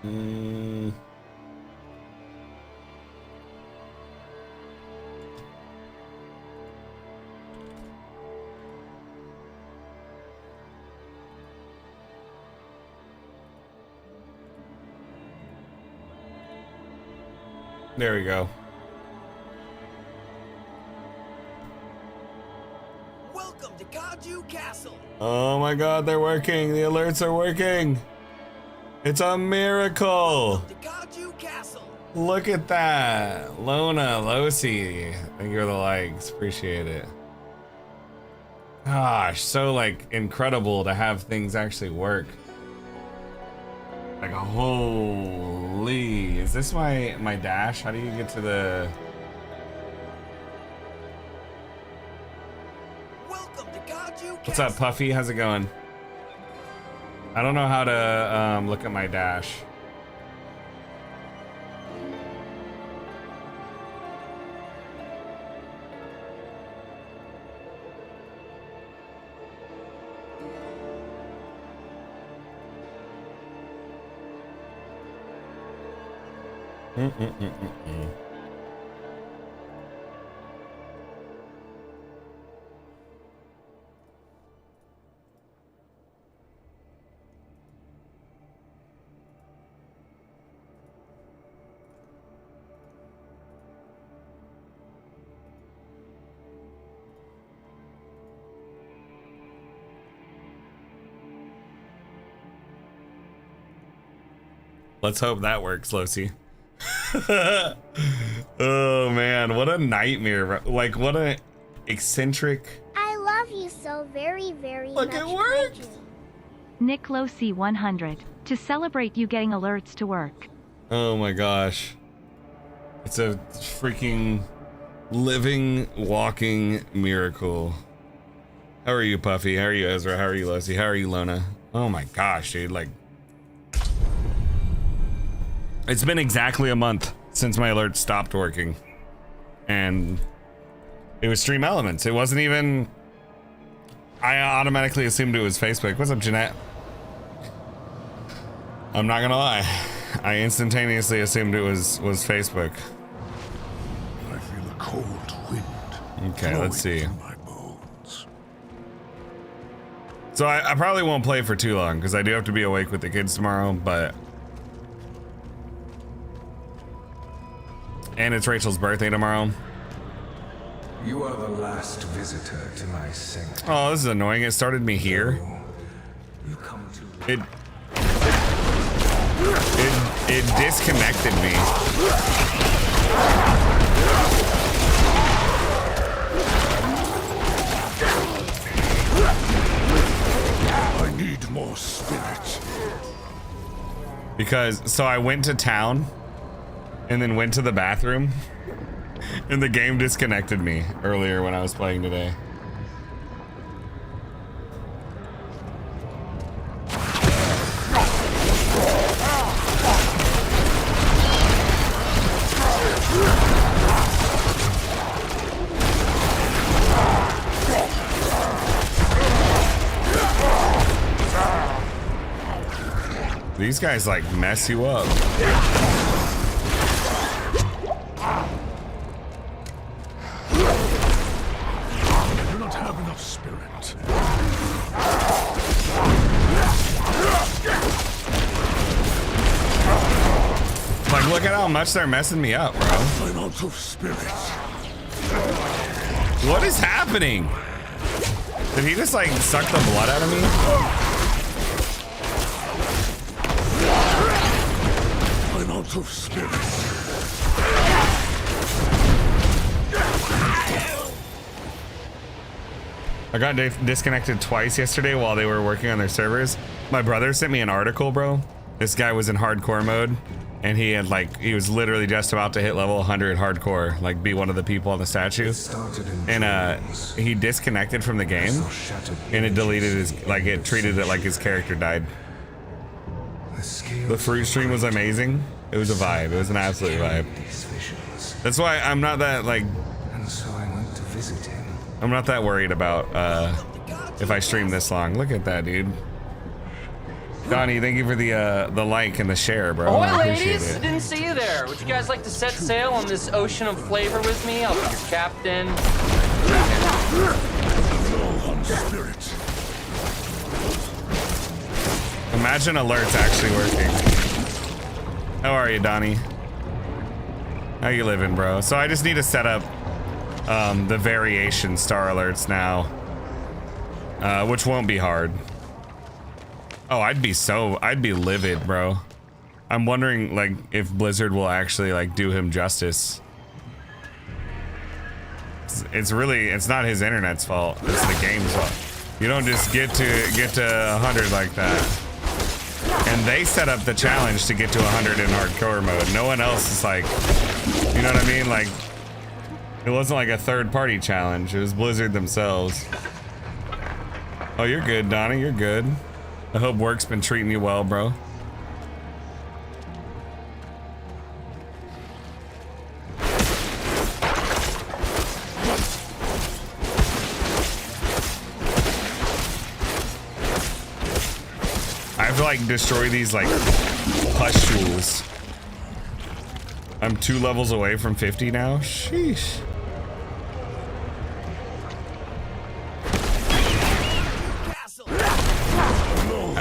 Mm. There we go. Welcome to Kaju Castle. Oh my god, they're working. The alerts are working. It's a miracle. Welcome to Kaju Castle. Look at that. Lona, Losi. Thank you for the likes. Appreciate it. Gosh, so like incredible to have things actually work. Like holy, is this my dash? How do you get to the? Welcome to Kaju What's up, Puffy? How's it going? I don't know how to look at my dash. Let's hope that works, Losi. Oh man, what a nightmare. Like, what a eccentric. I love you so very, very much. Look, it worked. Nick Losi 100. To celebrate you getting alerts to work. Oh my gosh. It's a freaking living, walking miracle. How are you, Puffy? How are you, Ezra? How are you, Losi? How are you, Lona? Oh my gosh, dude. Like, it's been exactly a month since my alert stopped working. And it was Stream Elements. It wasn't even... I automatically assumed it was Facebook. What's up, Jeanette? I'm not gonna lie. I instantaneously assumed it was Facebook. I feel a cold wind. Okay, let's see. through my bones. So I probably won't play for too long because I do have to be awake with the kids tomorrow, but... And it's Rachel's birthday tomorrow. You are the last visitor to my sanctum. Oh, this is annoying. It started me here. You come to It disconnected me. I need more spirit. Because, so I went to town and then went to the bathroom and the game disconnected me earlier when I was playing today. These guys like mess you up. I do not have enough spirit. Like, look at how much they're messing me up, bro. I'm out of spirit. What is happening? Did he just like suck the blood out of me? I'm out of spirit. I got disconnected twice yesterday while they were working on their servers. My brother sent me an article, bro. This guy was in hardcore mode and he had like, he was literally just about to hit level 100 hardcore, like be one of the people on the statue. And he disconnected from the game and it deleted his, like it treated it like his character died. The fruit stream was amazing. It was a vibe. It was an absolute vibe. That's why I'm not that like, And so I went to visit him. I'm not that worried about if I stream this long. Look at that, dude. Donnie, thank you for the like and the share, bro. Ahoy, I appreciate ladies! it. Didn't see you there. Would you guys like to set sail on this ocean of flavor with me? I'll be your captain. Low on spirit. Imagine alerts actually working. How are you, Donnie? How you living, bro? So I just need to set up the variation star alerts now, which won't be hard. Oh, I'd be livid, bro. I'm wondering like if Blizzard will actually like do him justice. It's not his internet's fault. It's the game's fault. You don't just get to 100 like that. And they set up the challenge to get to 100 in hardcore mode. No one else is like, you know what I mean? Like, it wasn't like a third-party challenge. It was Blizzard themselves. Oh, you're good, Donnie. You're good. I hope work's been treating you well, bro. I have to like destroy these like pustules. I'm 2 levels away from 50 now. Sheesh. Castle.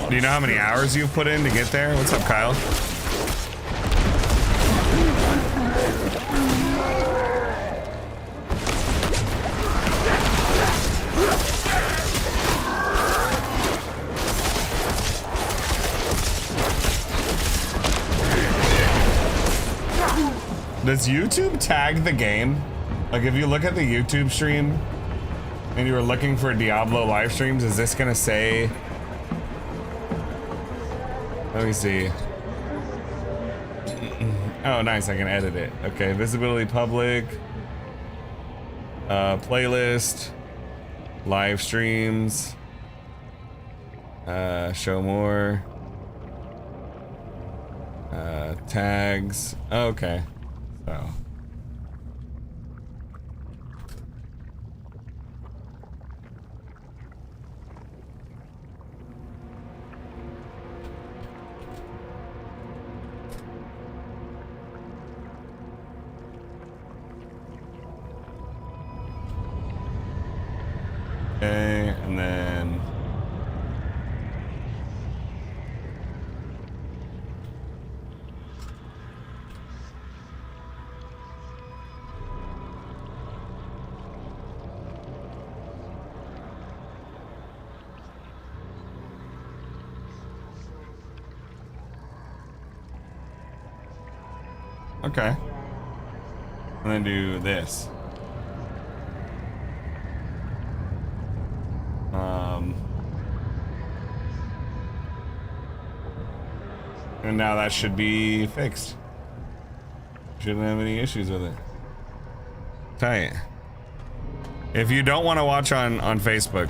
Do you know how many hours you've put in to get there? What's up, Kyle? Does YouTube tag the game? Like if you look at the YouTube stream and you were looking for Diablo live streams, is this gonna say? Let me see. Oh, nice, I can edit it. Okay, visibility public. Playlist. Live streams. Show more. Tags. Okay. So. Okay, and then okay. And then do this. And now that should be fixed. Shouldn't have any issues with it. Tight. If you don't want to watch on Facebook,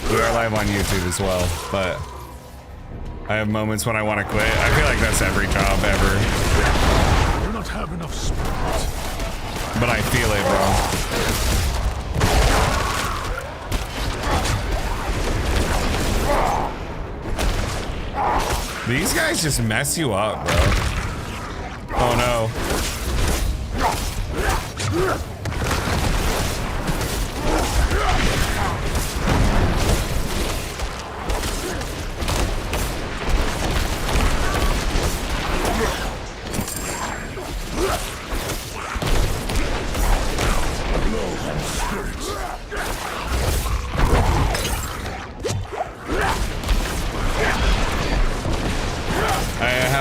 we are live on YouTube as well, but I have moments when I want to quit. I feel like that's every job ever. Do not have enough spirit. But I feel it, bro. These guys just mess you up, bro. Oh no.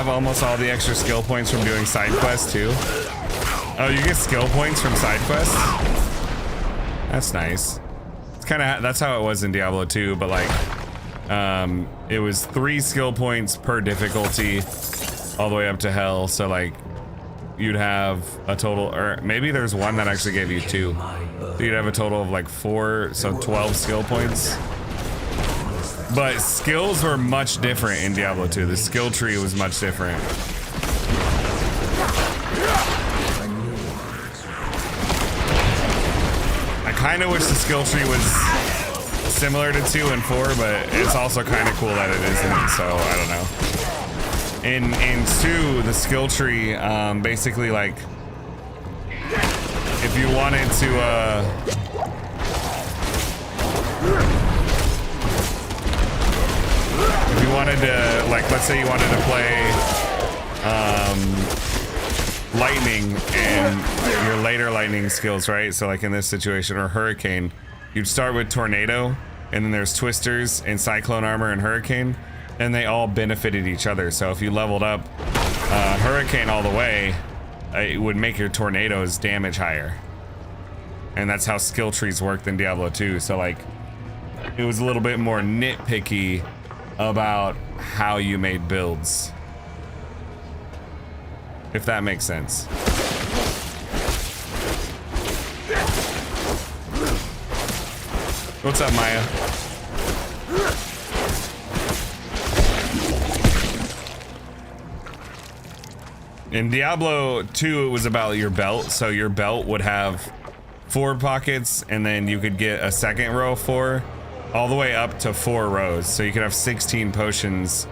Almost all the extra skill points from doing side quests too. Oh, you get skill points from side quests? That's nice. It's kind of that's how it was in Diablo 2, but like it was 3 skill points per difficulty all the way up to hell. So like you'd have a total, or maybe there's one that actually gave you 2. So you'd have a total of like 4, so 12 skill points. But skills were much different in Diablo 2. The skill tree was much different. I kind of wish the skill tree was similar to 2 and 4, but it's also kind of cool that it isn't. So I don't know. In 2, the skill tree, basically like, if you wanted to, if you wanted to, like, let's say you wanted to play, lightning and your later lightning skills, right? So like in this situation, or hurricane, you'd start with tornado, and then there's twisters and cyclone armor and hurricane, and they all benefited each other. So if you leveled up hurricane all the way, it would make your tornadoes damage higher. And that's how skill trees worked in Diablo 2. So like, it was a little bit more nitpicky about how you made builds, if that makes sense. What's up, Maya? In Diablo 2, it was about your belt. So your belt would have 4 pockets, and then you could get a second row of 4, all the way up to 4 rows. So you could have 16 potions.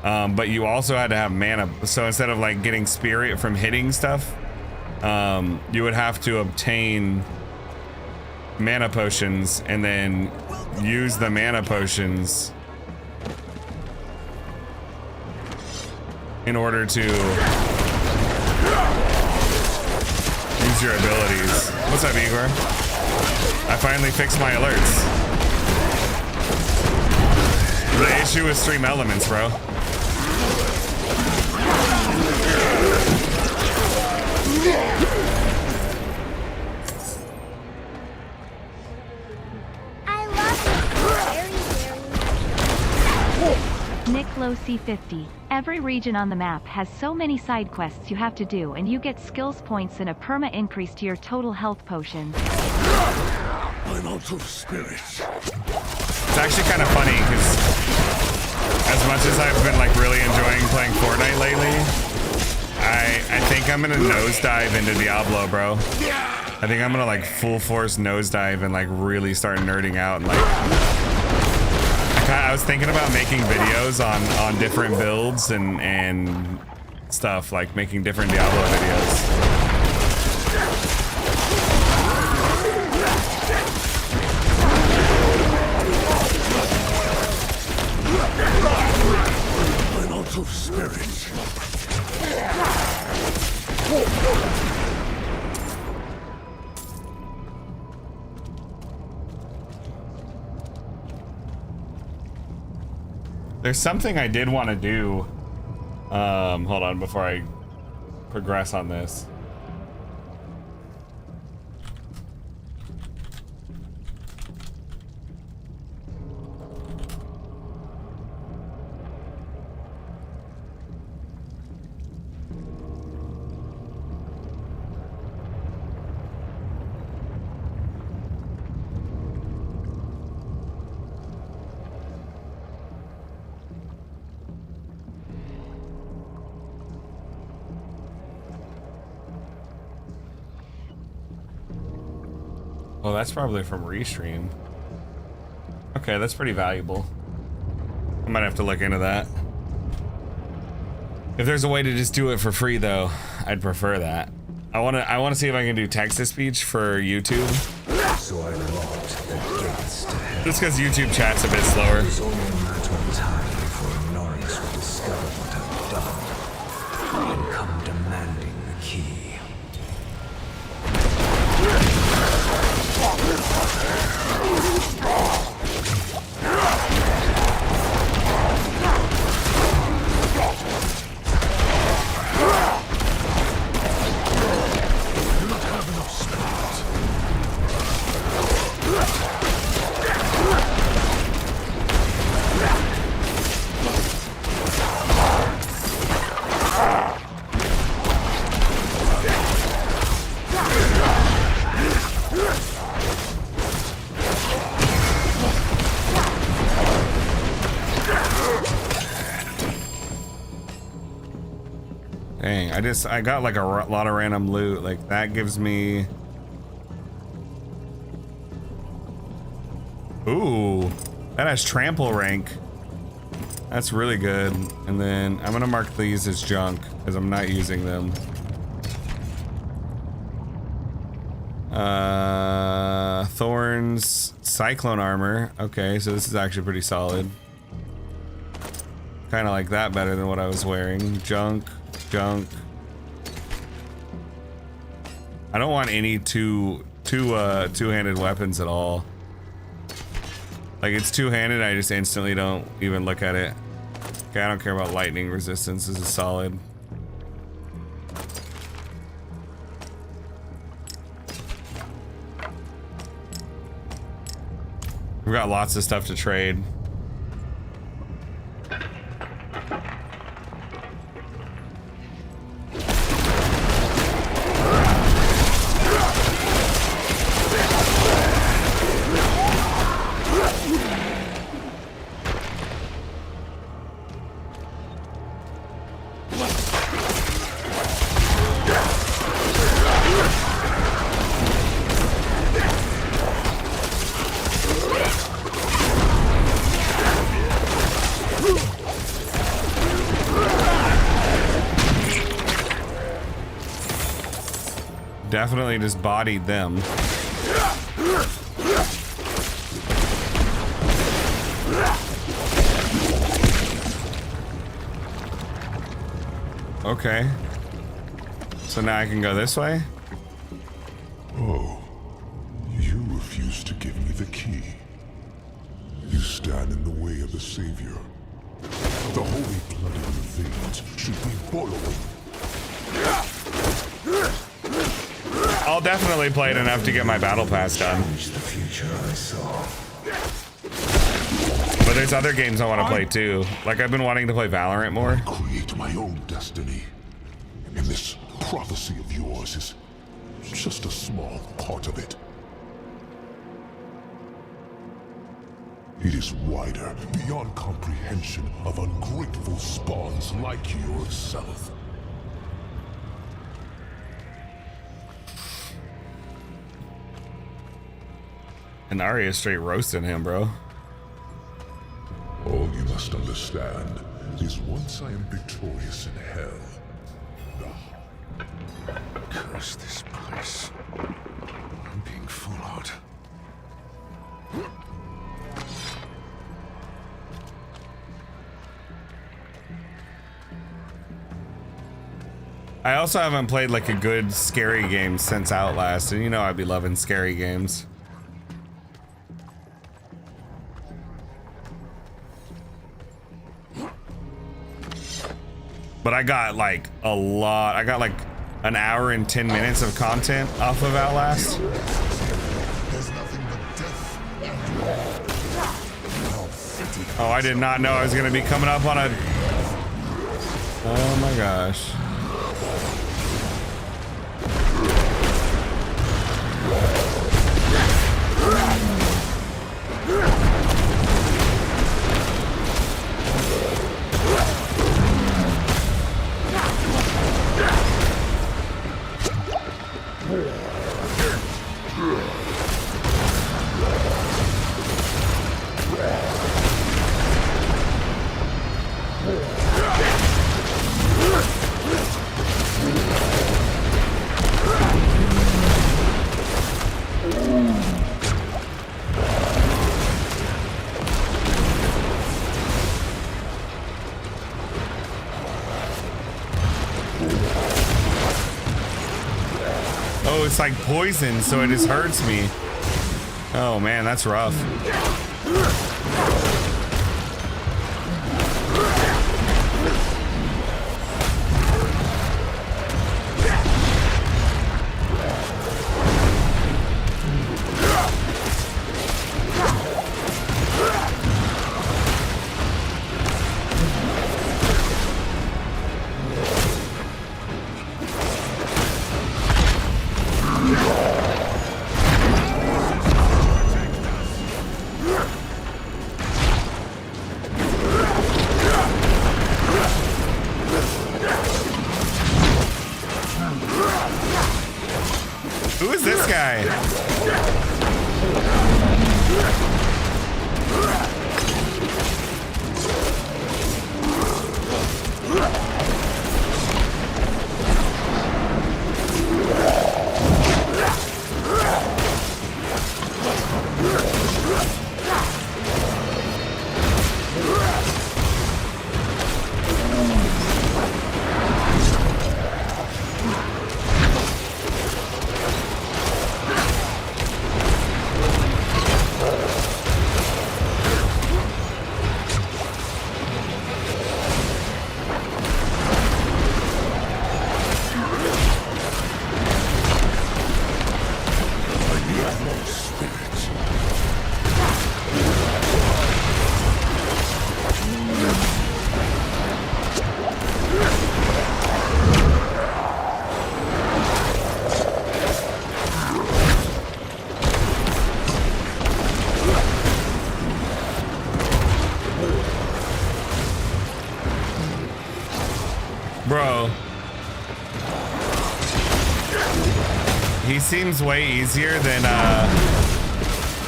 But you also had to have mana. So instead of like getting spirit from hitting stuff, you would have to obtain mana potions and then use the mana potions in order to use your abilities. What's up, Igor? I finally fixed my alerts. The issue is stream elements, bro. I love you very, very much. Nick Low C50. Every region on the map has so many side quests you have to do, and you get skills points and a perma increase to your total health potions. I'm out of spirit. It's actually kind of funny because as much as I've been like really enjoying playing Fortnite lately, I think I'm gonna nosedive into Diablo, bro. I think I'm gonna like full force nosedive and like really start nerding out, and like I was thinking about making videos on different builds and stuff, like making different Diablo videos. I'm out of spirit. There's something I did want to do. Hold on before I progress on this. Oh, that's probably from Restream. Okay, that's pretty valuable. I might have to look into that. If there's a way to just do it for free, though, I'd prefer that. I wanna see if I can do text-to-speech for YouTube. So I locked the gates to hell. Just because YouTube chat's a bit slower. It's only a matter of time before Norris will discover what I've done and come demanding the key. Do not have enough spirit. Dang, I got like a lot of random loot. Like that gives me Ooh, that has trample rank. That's really good. And then I'm gonna mark these as junk because I'm not using them. Thorns, cyclone armor. Okay, so this is actually pretty solid. Kind of like that better than what I was wearing. Junk. I don't want any two-handed weapons at all. Like, it's two-handed, I just instantly don't even look at it. Okay, I don't care about lightning resistance. This is solid. We've got lots of stuff to trade. Definitely just bodied them. Okay. So now I can go this way? Oh, you refuse to give me the key. You stand in the way of the Savior. The holy blood in your veins should be boiling. I'll definitely play it enough to get my battle pass done. The future I saw. But there's other games I want to play too. Like, I've been wanting to play Valorant more. Create my own destiny. And this prophecy of yours is just a small part of it. It is wider, beyond comprehension of ungrateful spawns like yourself. And Arya straight roasting him, bro. All you must understand is once I am victorious in hell, Curse this place. I'm being followed. I also haven't played like a good scary game since Outlast, and you know I'd be loving scary games. But I got like a lot. I got like an hour and 10 minutes of content off of Outlast. Oh, I did not know I was gonna be coming up on a... Oh my gosh. Oh, it's like poison, so it just hurts me. Oh man, that's rough. animal spirit. Bro. He seems way easier than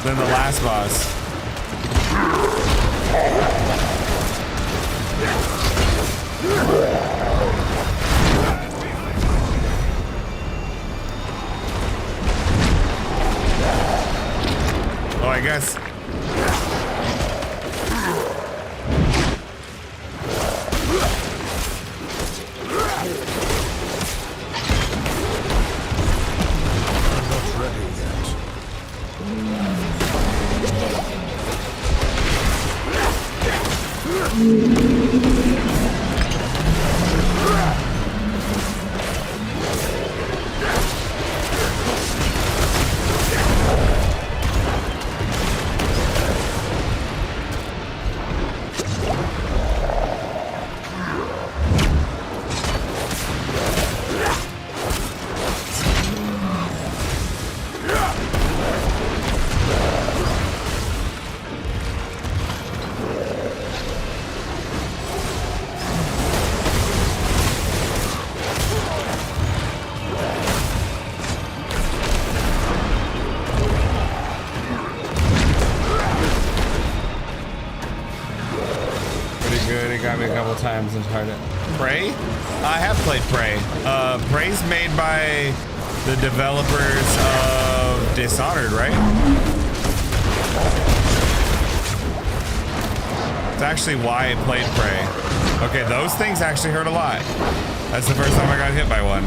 the last boss. Oh, I guess. Times and hard it. Prey? I have played Prey. Prey's made by the developers of Dishonored, right? That's actually why I played Prey. Okay, those things actually hurt a lot. That's the first time I got hit by one.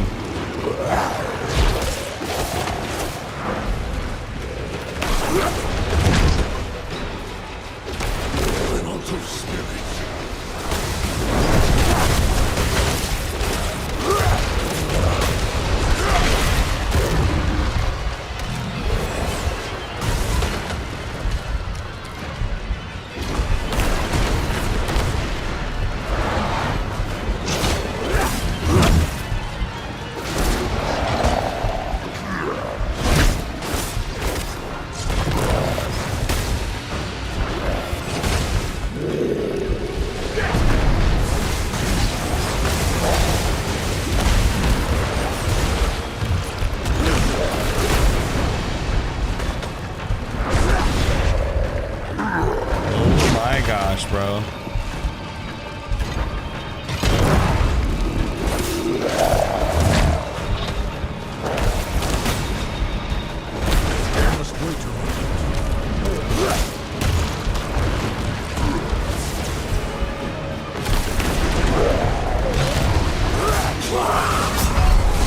Bro.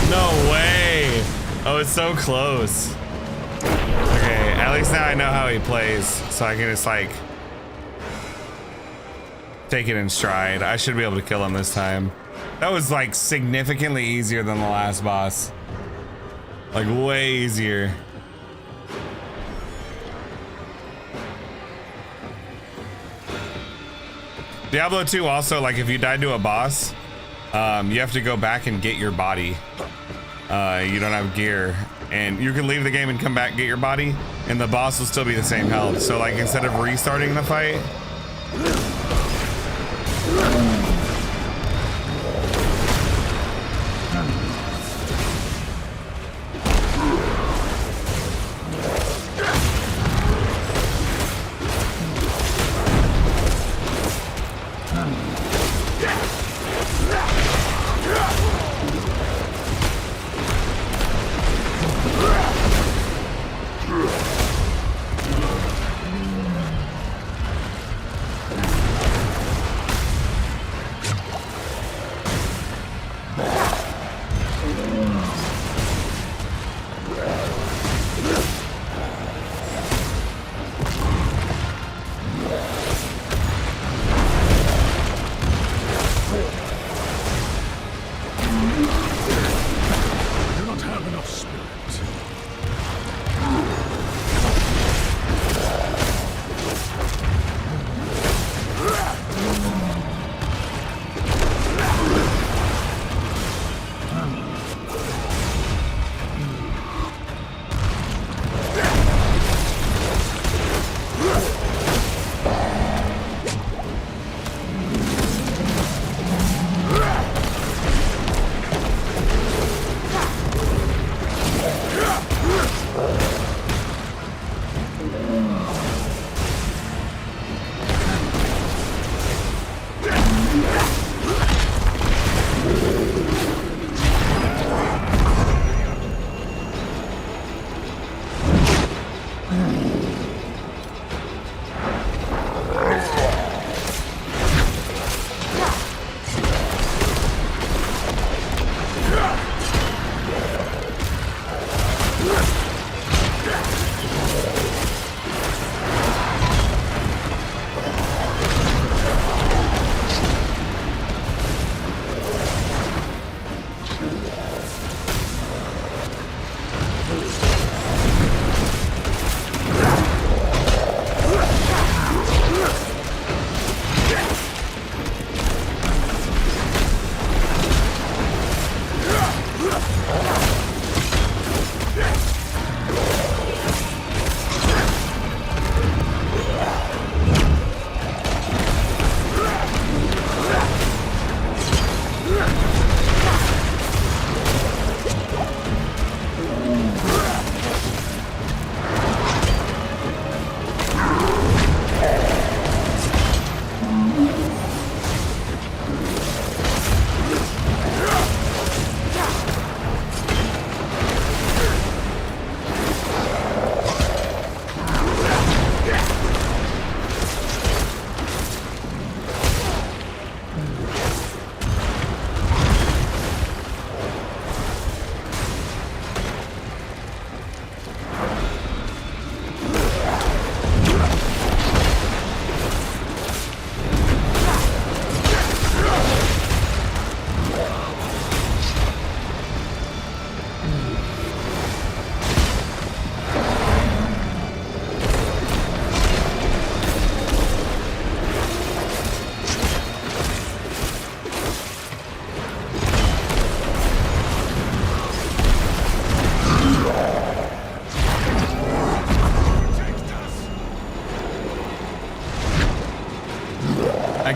No way. Oh, it's so close. Okay, at least now I know how he plays, so I can just like take it in stride. I should be able to kill him this time. That was like significantly easier than the last boss. Like way easier. Diablo 2 also, like if you died to a boss, you have to go back and get your body. You don't have gear. And you can leave the game and come back, get your body, and the boss will still be the same health. So like instead of restarting the fight,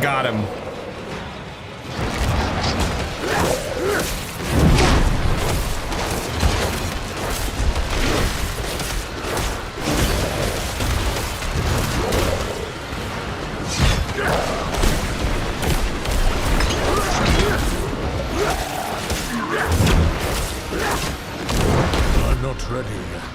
got him. I'm not ready yet.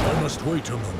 I must wait a moment.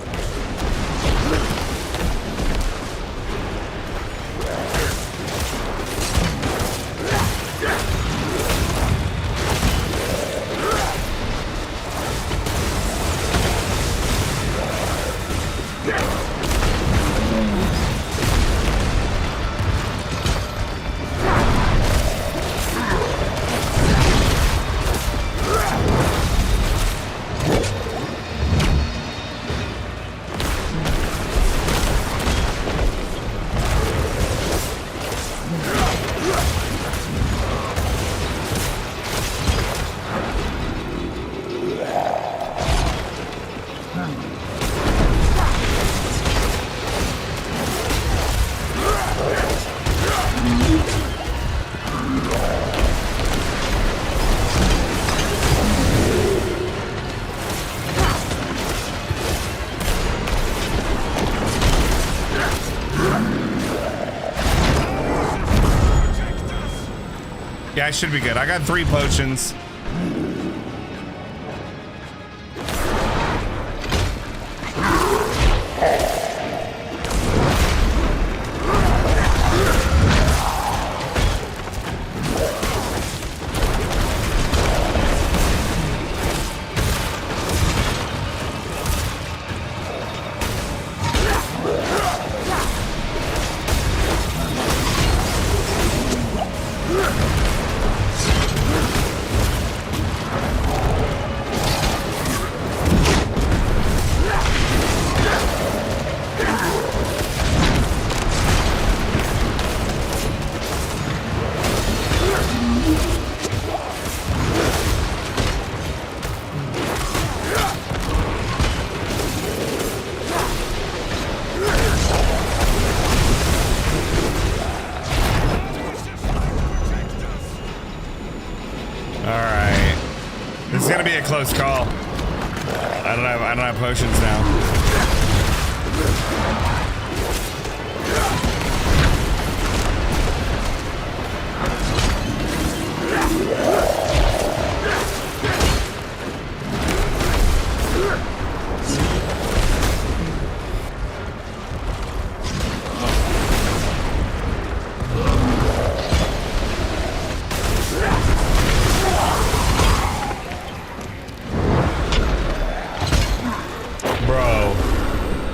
Yeah, I should be good. I got 3 potions. This is gonna be a close call. I don't have potions now.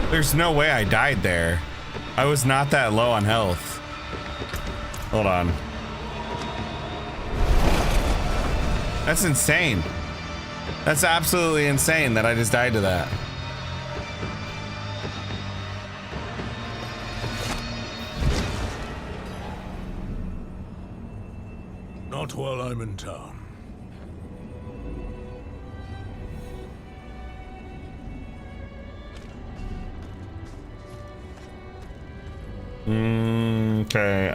There's no way I died there. I was not that low on health. Hold on. That's insane. That's absolutely insane that I just died to that. Not while I'm in town. Okay,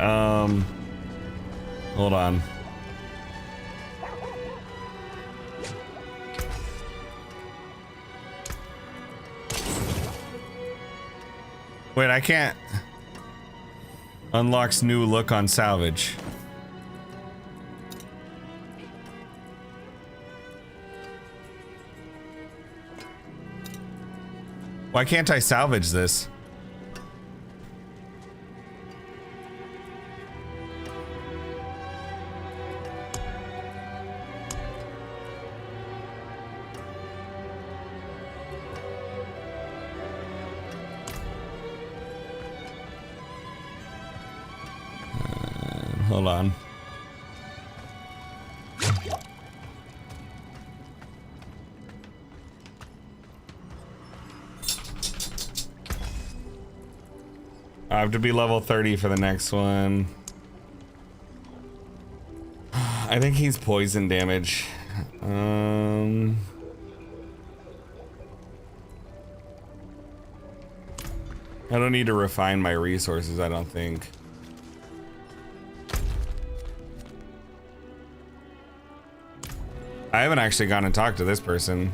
hold on. Wait, I can't. Unlocks new look on salvage. Why can't I salvage this? Hold on. I have to be level 30 for the next one. I think he's poison damage. I don't need to refine my resources, I don't think. I haven't actually gone and talked to this person.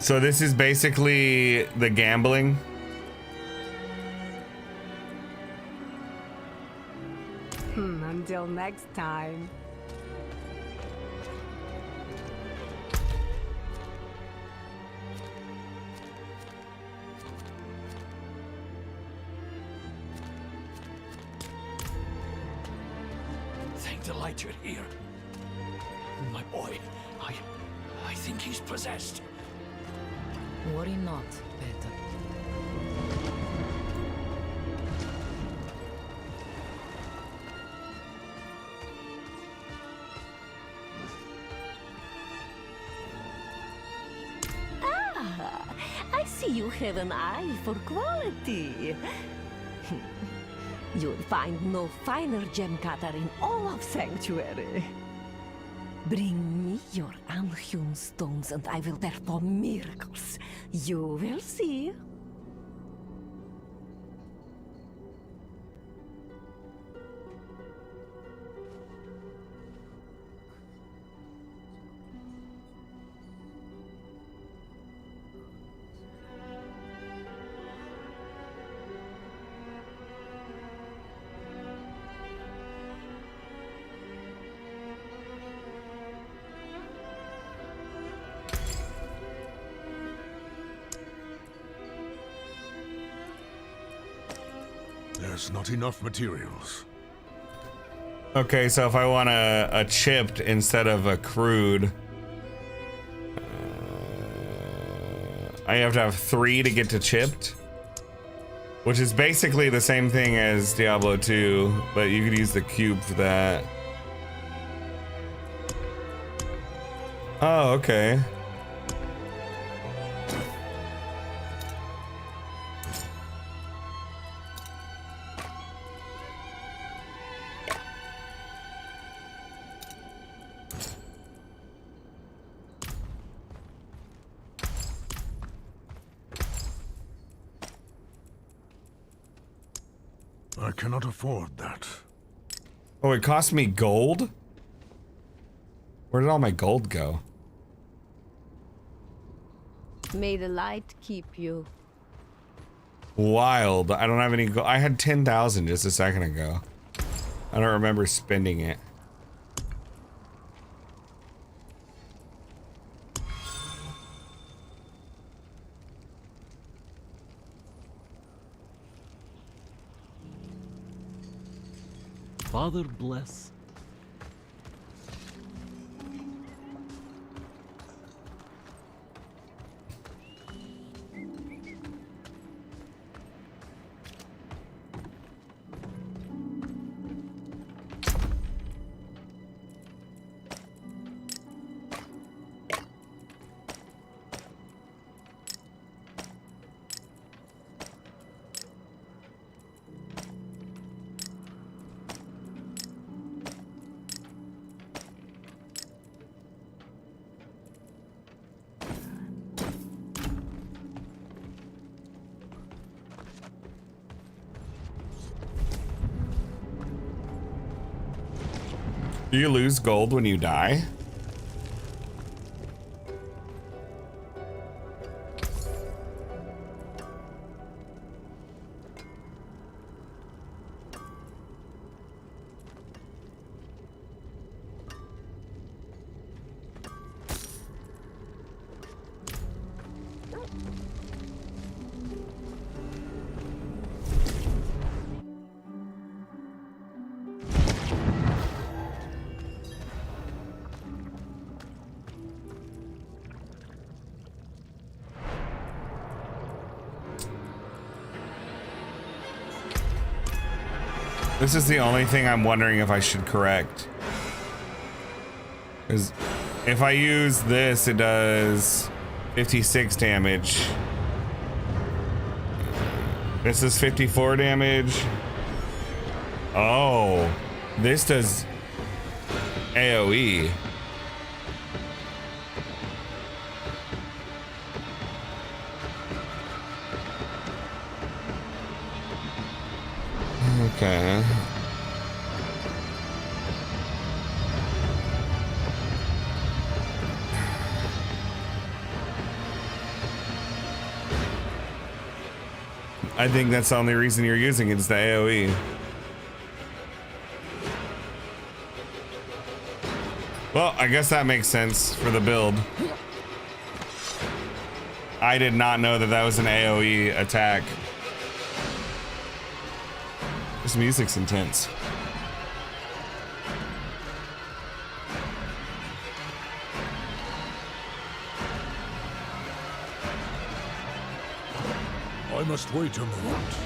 So this is basically the gambling. Until next time. Thank the light you're here. My boy, I think he's possessed. Worry not, Peter. I see you have an eye for quality. You'll find no finer gem cutter in all of Sanctuary. Bring me your unhewn stones and I will perform miracles. You will see. There's not enough materials. Okay, so if I want a chipped instead of a crude, I have to have 3 to get to chipped, which is basically the same thing as Diablo 2, but you could use the cube for that. Oh, okay. I cannot afford that. Oh, it cost me gold? Where did all my gold go? May the light keep you. Wild. I don't have any gold. I had 10,000 just a second ago. I don't remember spending it. Father bless. Do you lose gold when you die? This is the only thing I'm wondering if I should correct. Because if I use this, it does 56 damage. This is 54 damage. Oh, this does AoE. Okay. I think that's the only reason you're using it is the AoE. Well, I guess that makes sense for the build. I did not know that that was an AoE attack. This music's intense. I must wait a moment.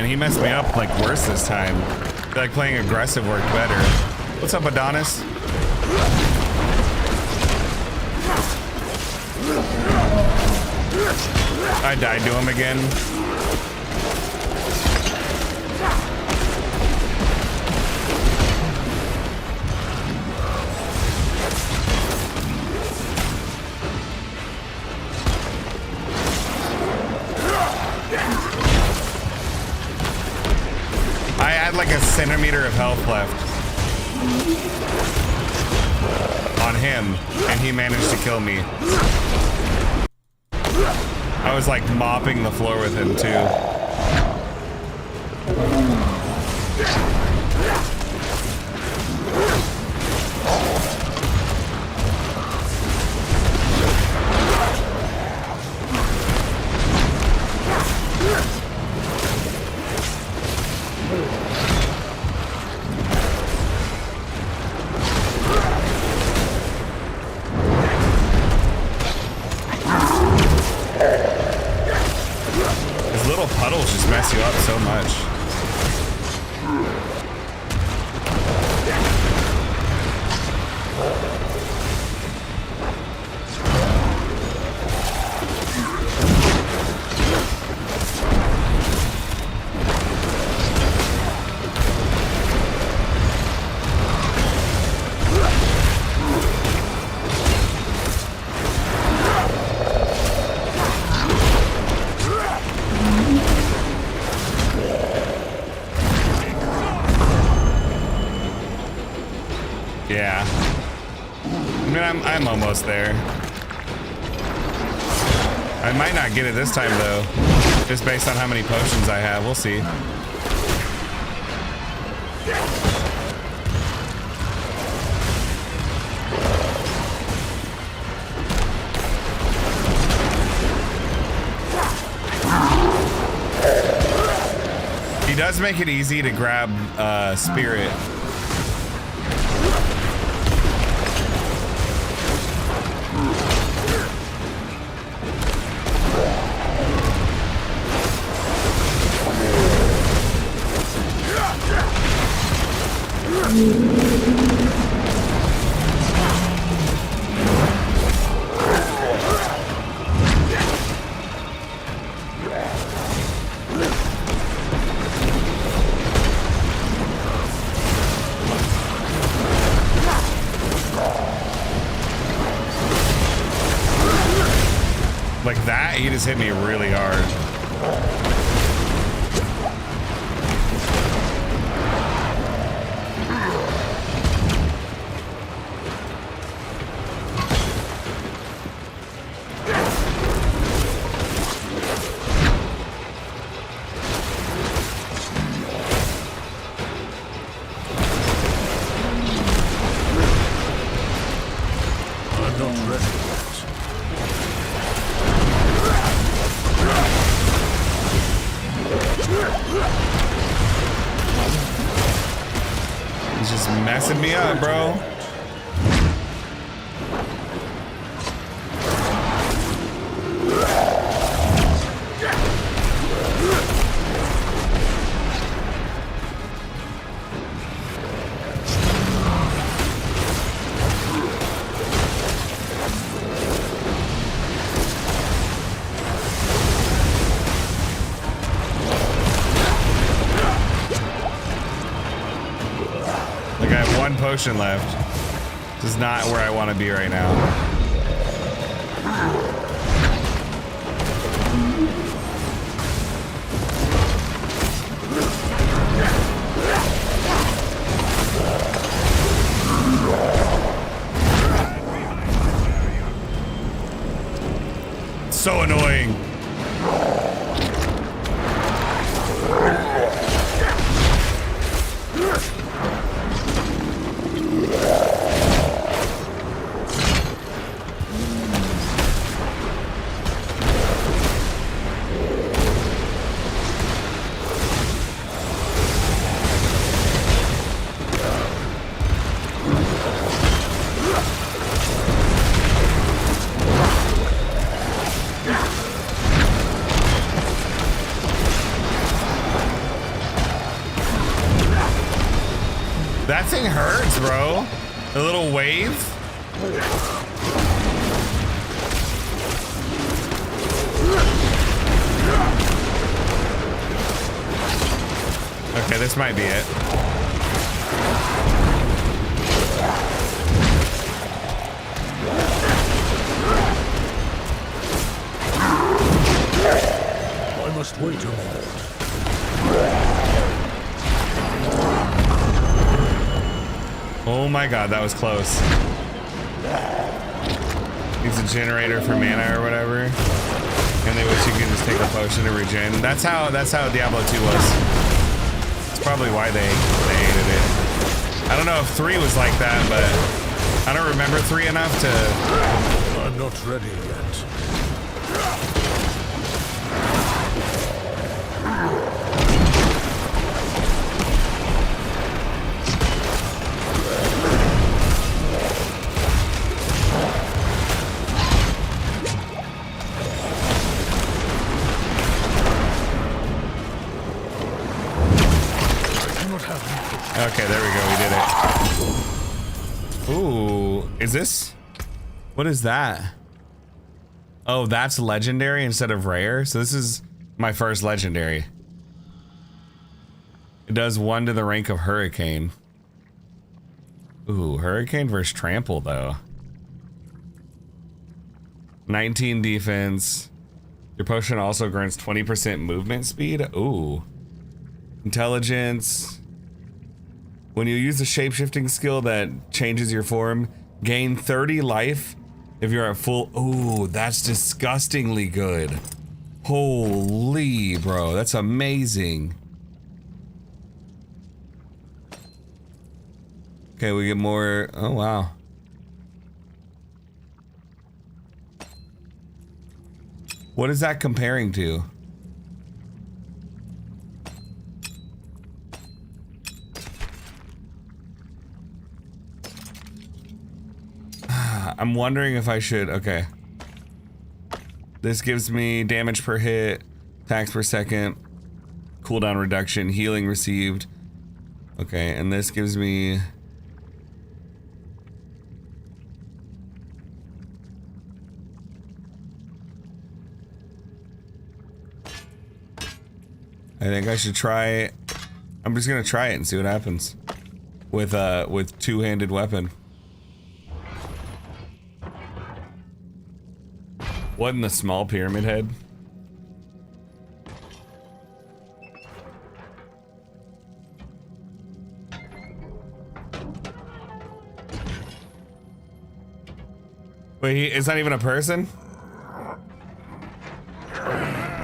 He messed me up like worse this time. I feel like playing aggressive worked better. What's up, Adonis? I died to him again. I had like a centimeter of health left on him, and he managed to kill me. I was like mopping the floor with him too. Puddles just mess you up so much. I'm almost there. I might not get it this time though, just based on how many potions I have. We'll see. He does make it easy to grab spirit. Like that, he just hit me really hard. I'm not ready yet. He's just messing me up, bro. Like I have one potion left. This is not where I want to be right now. So annoying. That thing hurts, bro. The little wave. Okay, this might be it. I must wait a moment. Oh my god, that was close. Needs a generator for mana or whatever. And they wish you could just take a potion to regen. That's how Diablo 2 was. It's probably why they hated it. I don't know if 3 was like that, but I don't remember 3 enough to... I'm not ready yet. Okay, there we go. We did it. Ooh, is this? What is that? Oh, that's legendary instead of rare. So this is my first legendary. It does 1 to the rank of Hurricane. Ooh, Hurricane versus Trample though. 19 defense. Your potion also grants 20% movement speed. Ooh. Intelligence. When you use a shape-shifting skill that changes your form, Gain 30 life if you're at full. Oh, that's disgustingly good. Holy, bro, that's amazing. Okay, we get more. Oh, wow. What is that comparing to? I'm wondering if I should. Okay. This gives me damage per hit, attacks per second, cooldown reduction, healing received. Okay, and this gives me. I think I should try. I'm just gonna try it and see what happens with two-handed weapon. What in the small pyramid head? Wait, it's not even a person?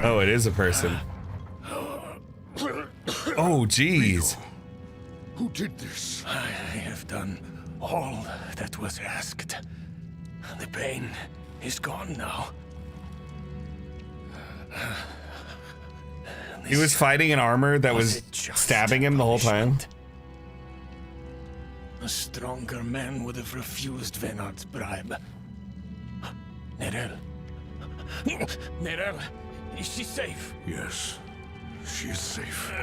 Oh, it is a person. Oh, jeez. Who did this? I have done all that was asked. The pain is gone now. He was fighting an armor that was stabbing him the whole time. A stronger man would have refused Venard's bribe. Nerel. Nerel, is she safe? Yes, she is safe.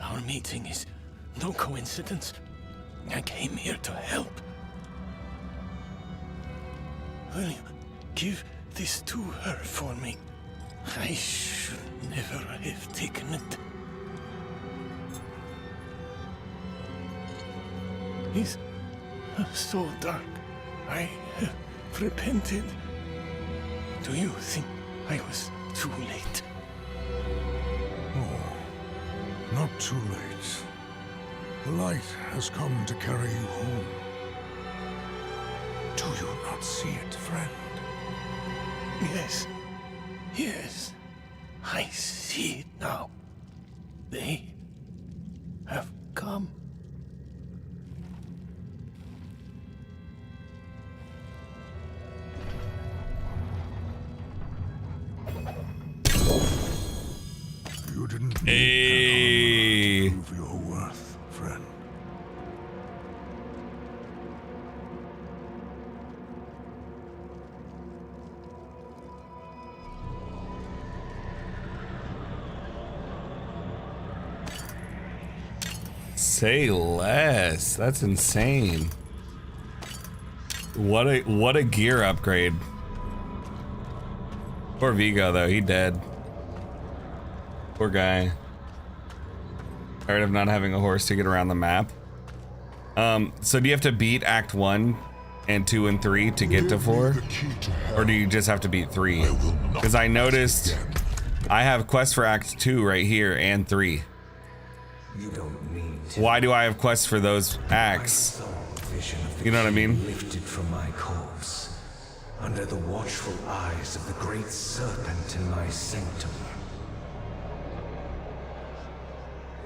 Our meeting is no coincidence. I came here to help. Will you give this to her for me? I should never have taken it. It's so dark. I have repented. Do you think I was too late? Oh, not too late. The light has come to carry you home. Do you not see it, friend? Yes. Yes. I see it now. They have come. You didn't Hey. prove your worth, friend. Say less. That's insane. What a gear upgrade. Poor Vigo though, he dead. Poor guy. Tired of not having a horse to get around the map. So do you have to beat Act 1 and 2 and 3 to get to 4? Or do you just have to beat 3? Because I noticed I have quests for Act 2 right here and 3. You don't need to. Why do I have quests for those acts? You know what I mean? Lifted from my corpse, under the watchful eyes of the great serpent in my sanctum.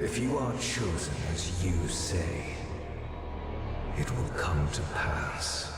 If you are chosen as you say, it will come to pass.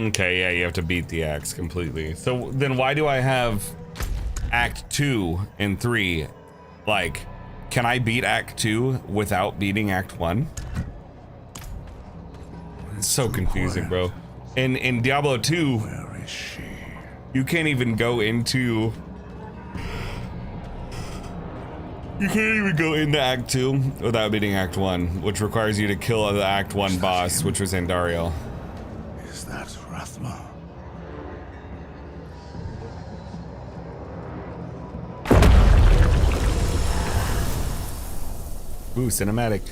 Okay, yeah, you have to beat the axe completely. So then why do I have Act 2 and 3? Like, can I beat Act 2 without beating Act 1? It's so confusing, bro. In Diablo 2, Where is she? you can't even go into You can't even go into Act 2 without beating Act 1, which requires you to kill the Act 1 boss, which was Andariel. Is that Rathma? Ooh, cinematic.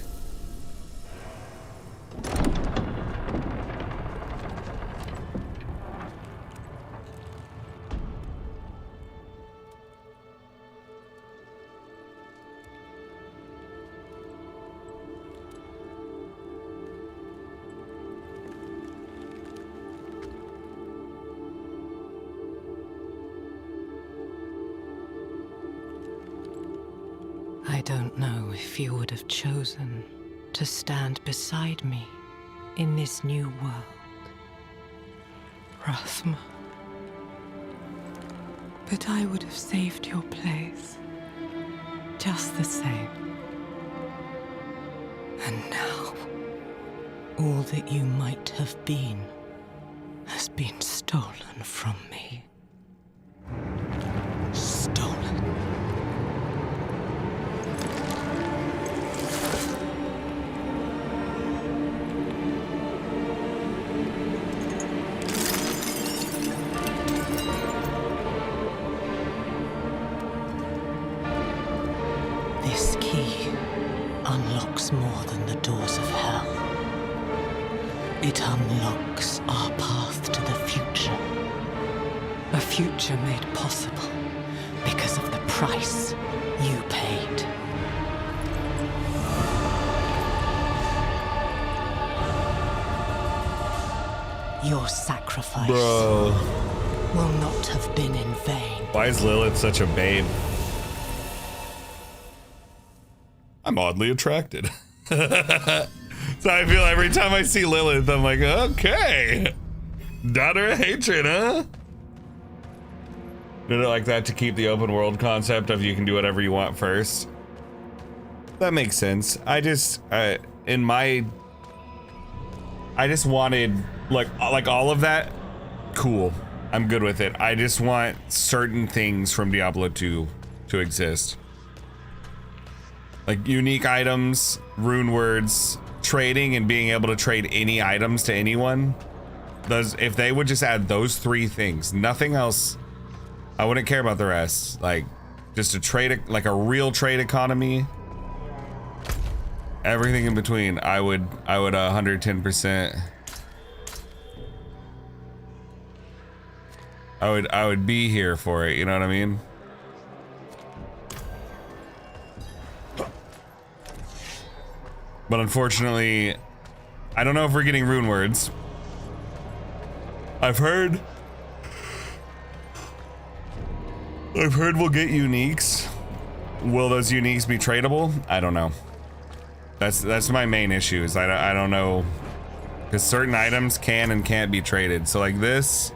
I don't know if you would have chosen to stand beside me in this new world, Rathma. But I would have saved your place, just the same. And now, all that you might have been has been stolen from me. Stolen. This key unlocks more than the doors of hell. It unlocks our path to the future. A future made possible because of the price you paid. Your sacrifice Bro. will not have been in vain. Why is Lilith such a babe? I'm oddly attracted. So I feel every time I see Lilith, I'm like, okay. Daughter of hatred, huh? Did it like that to keep the open world concept of you can do whatever you want first? That makes sense. I just wanted like all of that. Cool. I'm good with it. I just want certain things from Diablo 2 to exist. Like unique items, rune words, trading, and being able to trade any items to anyone. If they would just add those 3 things, nothing else, I wouldn't care about the rest. Like just a trade, like a real trade economy. Everything in between, I would 110%. I would be here for it, you know what I mean? But unfortunately, I don't know if we're getting rune words. I've heard we'll get uniques. Will those uniques be tradable? I don't know. That's my main issue is I don't know, because certain items can and can't be traded. So like this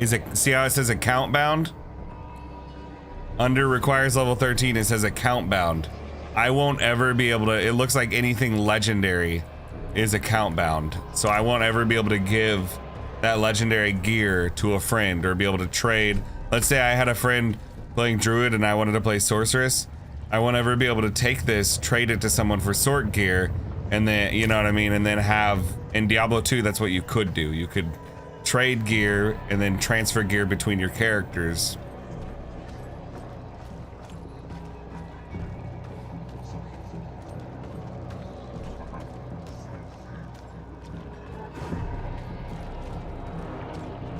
is see how it says account bound? Under requires level 13, it says account bound. I won't ever be able to, it looks like anything legendary is account bound. So I won't ever be able to give that legendary gear to a friend or be able to trade. Let's say I had a friend playing Druid and I wanted to play Sorceress. I won't ever be able to take this, trade it to someone for Sorc gear, and then, you know what I mean? And then have, in Diablo 2, that's what you could do. You could trade gear and then transfer gear between your characters.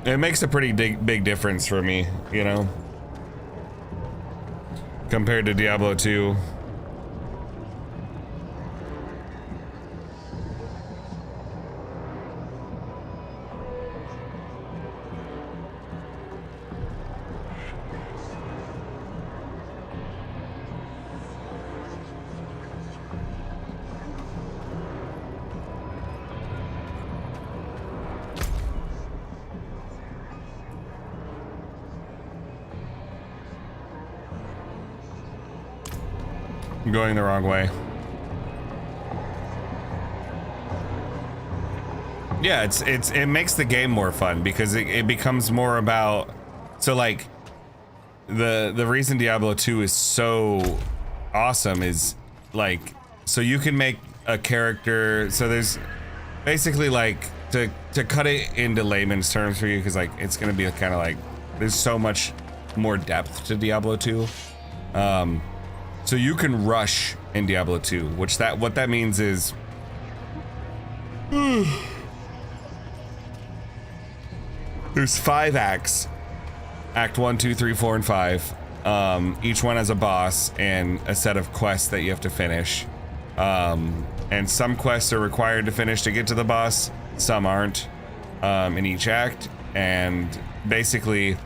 It makes a pretty big difference for me, you know, compared to Diablo 2. I'm going the wrong way. Yeah, it makes the game more fun because it becomes more about, so like the reason Diablo 2 is so awesome is like, so you can make a character, so there's basically like, to cut it into layman's terms for you, because like it's gonna be kind of like, there's so much more depth to Diablo 2. So you can rush in Diablo 2, which what that means is there's 5 acts. Act 1, 2, 3, 4, and 5. Each one has a boss and a set of quests that you have to finish. And some quests are required to finish to get to the boss, some aren't, in each act. And basically,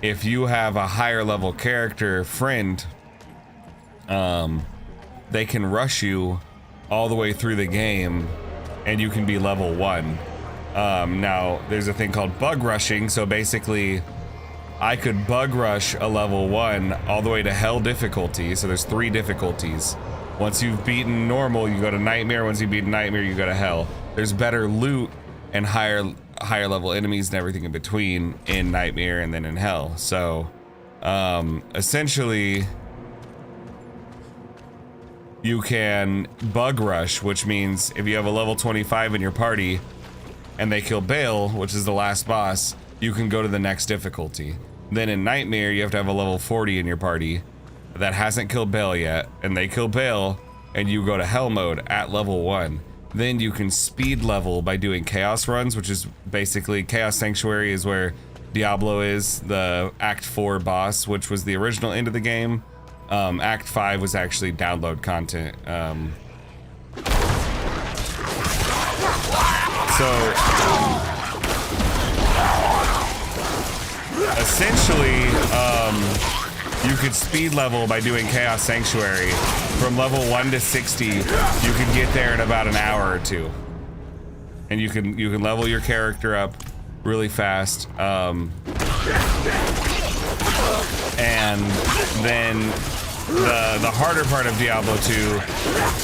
if you have a higher level character friend, they can rush you all the way through the game and you can be level 1. Now, there's a thing called bug rushing, so basically I could bug rush a level 1 all the way to hell difficulty, so there's 3 difficulties. Once you've beaten normal, you go to nightmare. Once you beat nightmare, you go to hell. There's better loot and higher level enemies and everything in between in nightmare and then in hell. So essentially you can bug rush, which means if you have a level 25 in your party and they kill Baal, which is the last boss, you can go to the next difficulty. Then in nightmare, you have to have a level 40 in your party that hasn't killed Baal yet, and they kill Baal, and you go to hell mode at level 1. Then you can speed level by doing chaos runs, which is basically Chaos Sanctuary is where Diablo is, the Act 4 boss, which was the original end of the game. Act 5 was actually download content. Essentially, you could speed level by doing Chaos Sanctuary. From level 1 to 60, you can get there in about an hour or 2. And you can level your character up really fast. And then the harder part of Diablo 2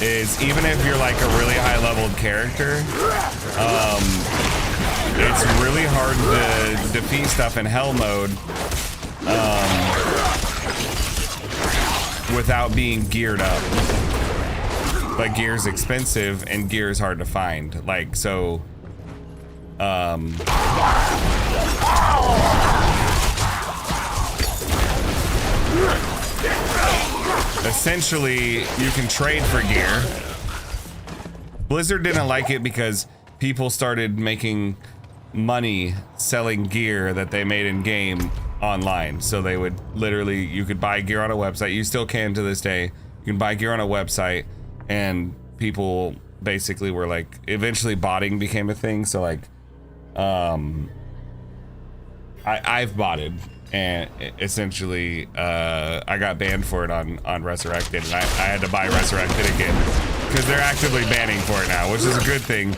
is, even if you're like a really high leveled character, it's really hard to defeat stuff in hell mode without being geared up. But gear's expensive and gear is hard to find. Like, so essentially you can trade for gear. Blizzard didn't like it because people started making money selling gear that they made in game online. So they would literally, you could buy gear on a website. You still can to this day. You can buy gear on a website, and people basically were like, eventually botting became a thing. So like, I've botted, and essentially I got banned for it on Resurrected, and I had to buy Resurrected again because they're actively banning for it now, which is a good thing.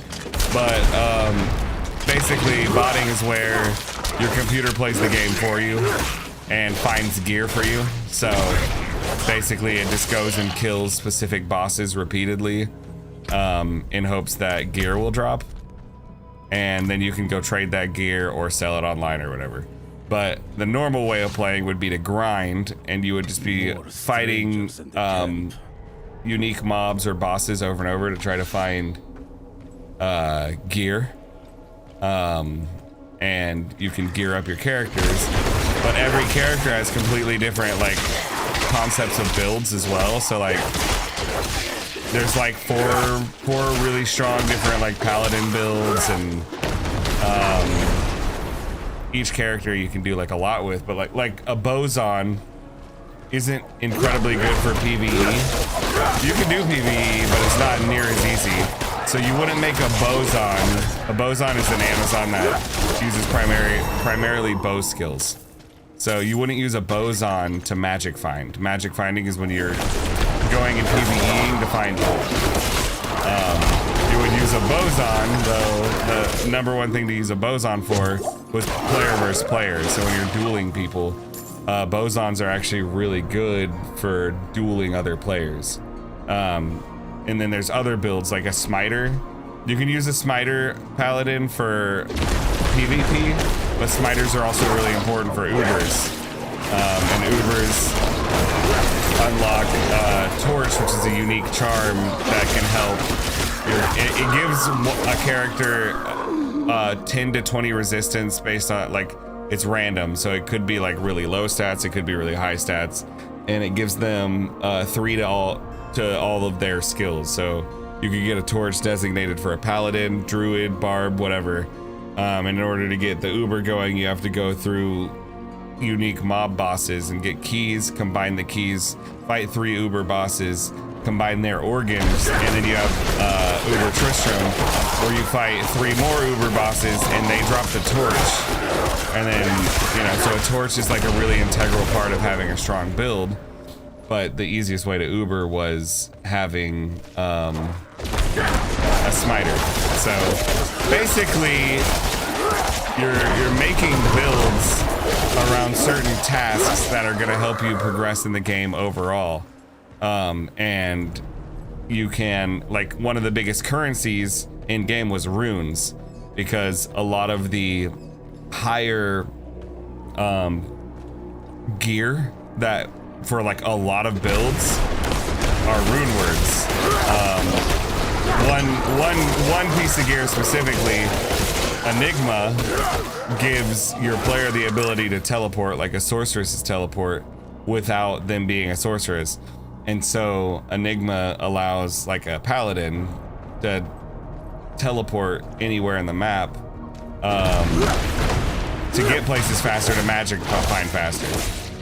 But basically botting is where your computer plays the game for you and finds gear for you. So basically it just goes and kills specific bosses repeatedly in hopes that gear will drop, and then you can go trade that gear or sell it online or whatever. But the normal way of playing would be to grind, and you would just be fighting unique mobs or bosses over and over to try to find gear. And you can gear up your characters, but every character has completely different like concepts of builds as well. So like there's like four really strong different like paladin builds, and each character you can do like a lot with, but like a boson isn't incredibly good for PvE. You can do PvE, but it's not near as easy. So you wouldn't make a boson. A boson is an Amazon that uses primarily bow skills. So you wouldn't use a boson to magic find. Magic finding is when you're going and PvEing to find gold. You would use a boson, though the number one thing to use a boson for was player versus player. So when you're dueling people, bosons are actually really good for dueling other players. And then there's other builds like a smiter. You can use a smiter paladin for PvP, but smiters are also really important for Ubers. And Ubers unlock Torch, which is a unique charm that can help. It gives a character 10 to 20 resistance based on, like, it's random. So it could be like really low stats, it could be really high stats, and it gives them 3 to all of their skills. So you could get a Torch designated for a Paladin, Druid, Barb, whatever. And in order to get the Uber going, you have to go through unique mob bosses and get keys, combine the keys, fight 3 Uber bosses, combine their organs, and then you have Uber Tristram, where you fight 3 more Uber bosses and they drop the Torch. And then, you know, so a Torch is like a really integral part of having a strong build. But the easiest way to Uber was having a smiter. So basically, you're making builds around certain tasks that are going to help you progress in the game overall. And you can, like, one of the biggest currencies in game was runes, because a lot of the higher gear that for like a lot of builds are rune words. One piece of gear specifically, Enigma, gives your player the ability to teleport like a sorceress's teleport without them being a sorceress. And so Enigma allows like a paladin to teleport anywhere in the map to get places faster, to magic find faster.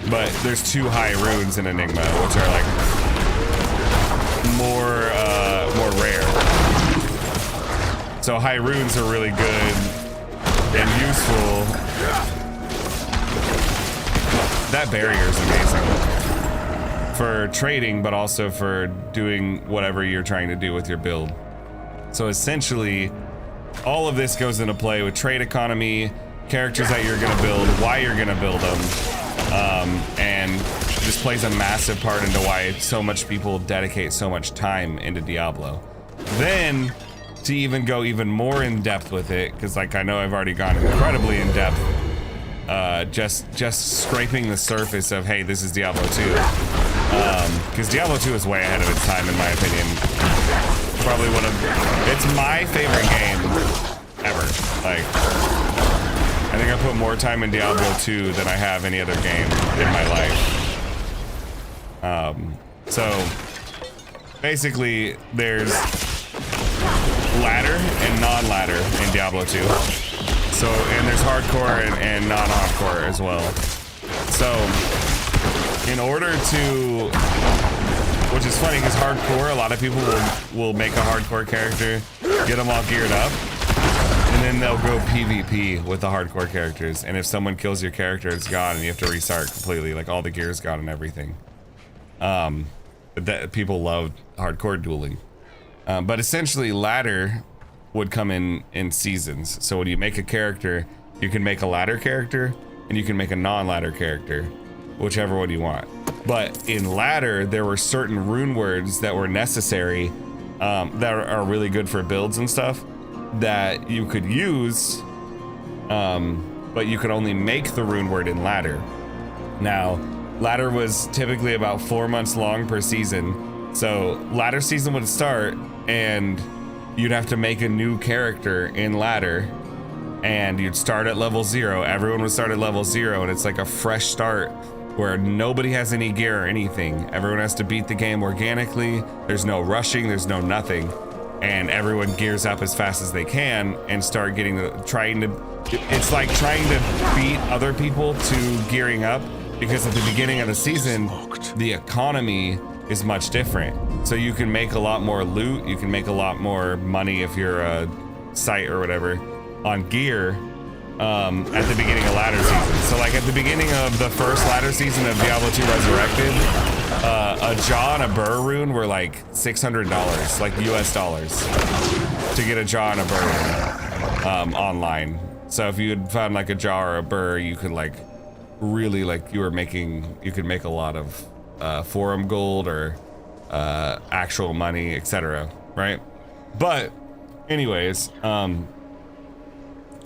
But there's 2 high runes in Enigma, which are like more rare. So high runes are really good and useful. That barrier is amazing for trading, but also for doing whatever you're trying to do with your build. So essentially, all of this goes into play with trade economy, characters that you're gonna build, why you're gonna build them, and this plays a massive part into why so much people dedicate so much time into Diablo. Then, to even go even more in depth with it, because like I know I've already gone incredibly in depth, just scraping the surface of, hey, this is Diablo 2. Because Diablo 2 is way ahead of its time, in my opinion. Probably it's my favorite game ever. Like, I think I put more time in Diablo 2 than I have any other game in my life. So basically there's ladder and non-ladder in Diablo 2. So, and there's hardcore and non-hardcore as well. So in order to, which is funny because hardcore, a lot of people will make a hardcore character, get them all geared up, and then they'll go PvP with the hardcore characters. And if someone kills your character, it's gone and you have to restart completely. Like all the gear is gone and everything. That people love hardcore dueling. But essentially ladder would come in seasons. So when you make a character, you can make a ladder character and you can make a non-ladder character, whichever one you want. But in ladder, there were certain rune words that were necessary, that are really good for builds and stuff, that you could use, but you could only make the rune word in ladder. Now, ladder was typically about 4 months long per season. So ladder season would start and you'd have to make a new character in ladder, and you'd start at level 0. Everyone would start at level 0, and it's like a fresh start where nobody has any gear or anything. Everyone has to beat the game organically. There's no rushing, there's no nothing. And everyone gears up as fast as they can and start it's like trying to beat other people to gearing up, because at the beginning of the season, the economy is much different. So you can make a lot more loot, you can make a lot more money if you're a site or whatever on gear at the beginning of ladder season. So like at the beginning of the first ladder season of Diablo 2 Resurrected, a jaw and a burr rune were like $600, like US dollars, to get a jaw and a burr rune online. So if you had found like a jaw or a burr, you could like really like you could make a lot of forum gold or actual money, etc. Right? But anyways,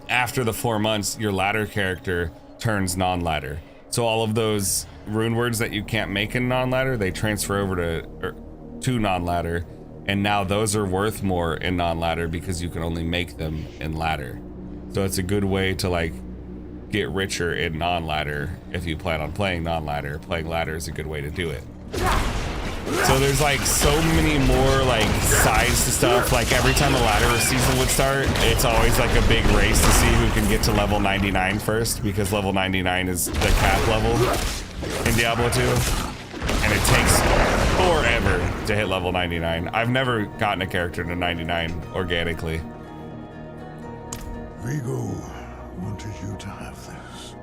after the 4 months, your ladder character turns non-ladder. So all of those rune words that you can't make in non-ladder, they transfer over to non-ladder, and now those are worth more in non-ladder because you can only make them in ladder. So it's a good way to like get richer in non-ladder if you plan on playing non-ladder. Playing ladder is a good way to do it. So there's like so many more like sides to stuff. Like every time a ladder season would start, it's always like a big race to see who can get to level 99 first, because level 99 is the cap level in Diablo 2, and it takes forever to hit level 99. I've never gotten a character to 99 organically. Vigo wanted you to have this.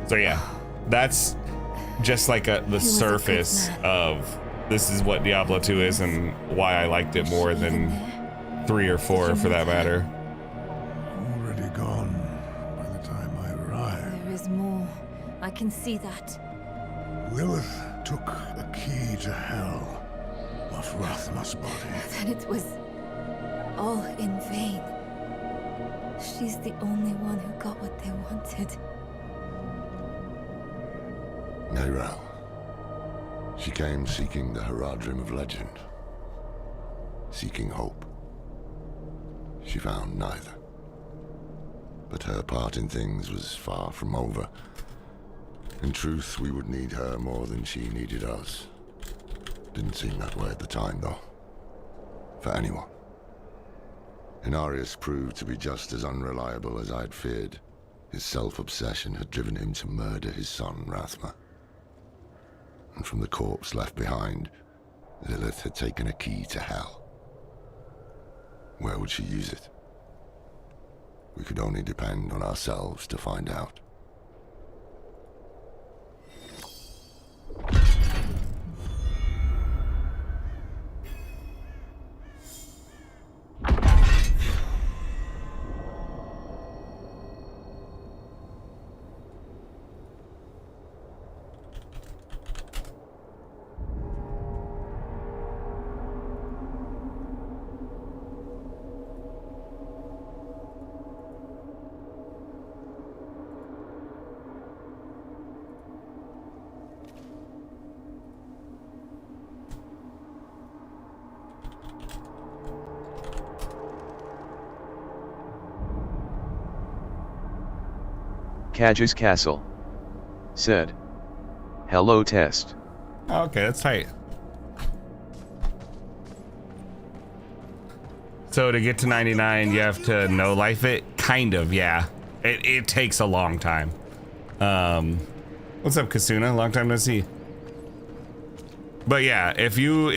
So yeah, that's just like the surface of this is what Diablo 2 is and why I liked it more than 3 or 4 for that matter. Already gone by the time I arrived. There is more. I can see that. Lilith took a key to hell off Rathma's body. Then it was all in vain. She's the only one who got what they wanted. Neyrelle. She came seeking the Horadrim of legend. Seeking hope. She found neither. But her part in things was far from over. In truth, we would need her more than she needed us. Didn't seem that way at the time, though. For anyone. Inarius proved to be just as unreliable as I'd feared. His self-obsession had driven him to murder his son, Rathma. And from the corpse left behind, Lilith had taken a key to hell. Where would she use it? We could only depend on ourselves to find out. Kaj's Castle. Said. Hello test. Okay, that's tight. So to get to 99, you have to no life it? Kind of, yeah. It takes a long time. What's up, Kasuna? Long time no see. But yeah, if you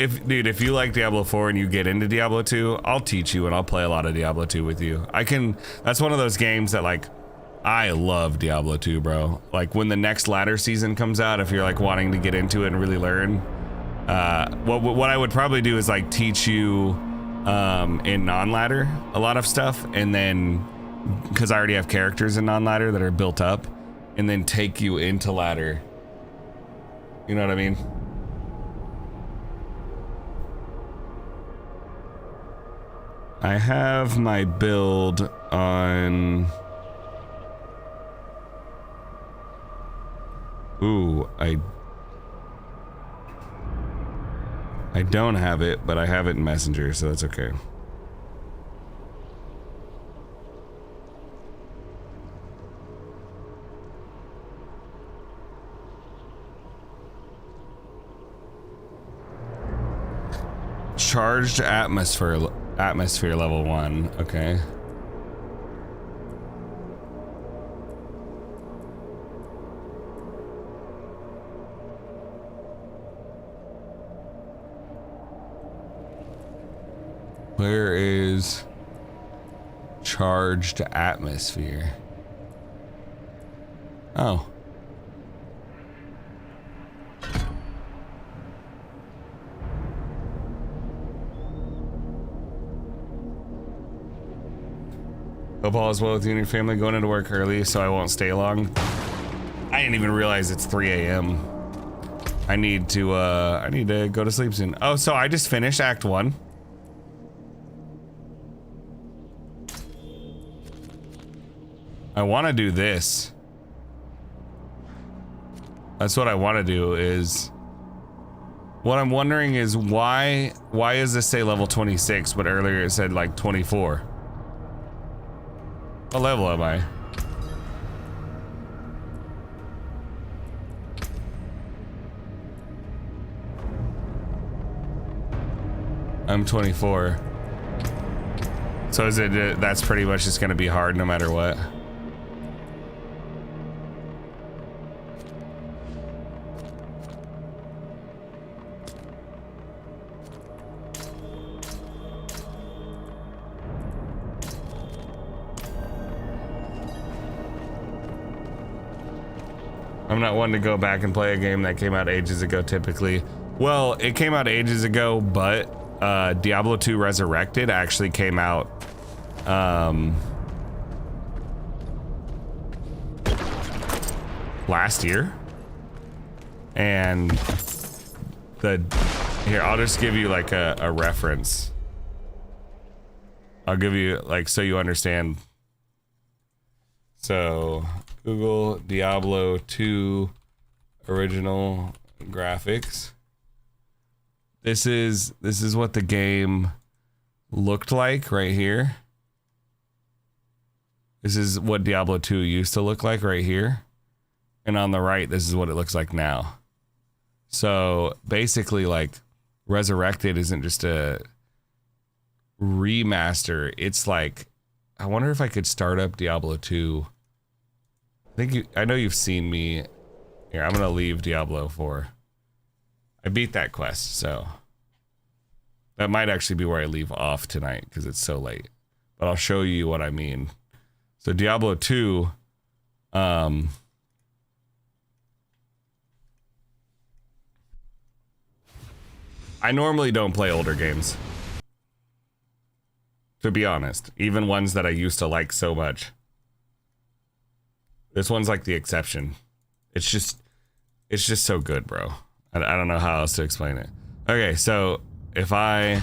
like Diablo 4 and you get into Diablo 2, I'll teach you and I'll play a lot of Diablo 2 with you. That's one of those games that like, I love Diablo 2, bro. Like when the next ladder season comes out, if you're like wanting to get into it and really learn, what I would probably do is like teach you in non-ladder a lot of stuff, and then because I already have characters in non-ladder that are built up, and then take you into ladder. You know what I mean? I have my build on. Ooh, I don't have it, but I have it in Messenger, so that's okay. Charged atmosphere level 1, okay. Where is charged atmosphere? Oh. Hope all is well with you and your family. Going into work early so I won't stay long. I didn't even realize it's 3 a.m. I need to go to sleep soon. Oh, so I just finished Act 1. I want to do this. That's what I want to do. Is what I'm wondering is why does this say level 26 but earlier it said like 24? What level am I? I'm 24. So is it that's pretty much just gonna be hard no matter what? I'm not one to go back and play a game that came out ages ago typically. Well, it came out ages ago, but Diablo 2 Resurrected actually came out last year. And here, I'll just give you like a reference. I'll give you like so you understand. So Google Diablo 2 original graphics. This is what the game looked like right here. This is what Diablo 2 used to look like right here. And on the right, this is what it looks like now. So basically, like, Resurrected isn't just a remaster. It's like, I wonder if I could start up Diablo 2. I know you've seen me. Here, I'm gonna leave Diablo 4. I beat that quest, so that might actually be where I leave off tonight because it's so late. But I'll show you what I mean. So Diablo 2, I normally don't play older games. To be honest, even ones that I used to like so much. This one's like the exception. It's just so good, bro. I don't know how else to explain it. Okay, so if I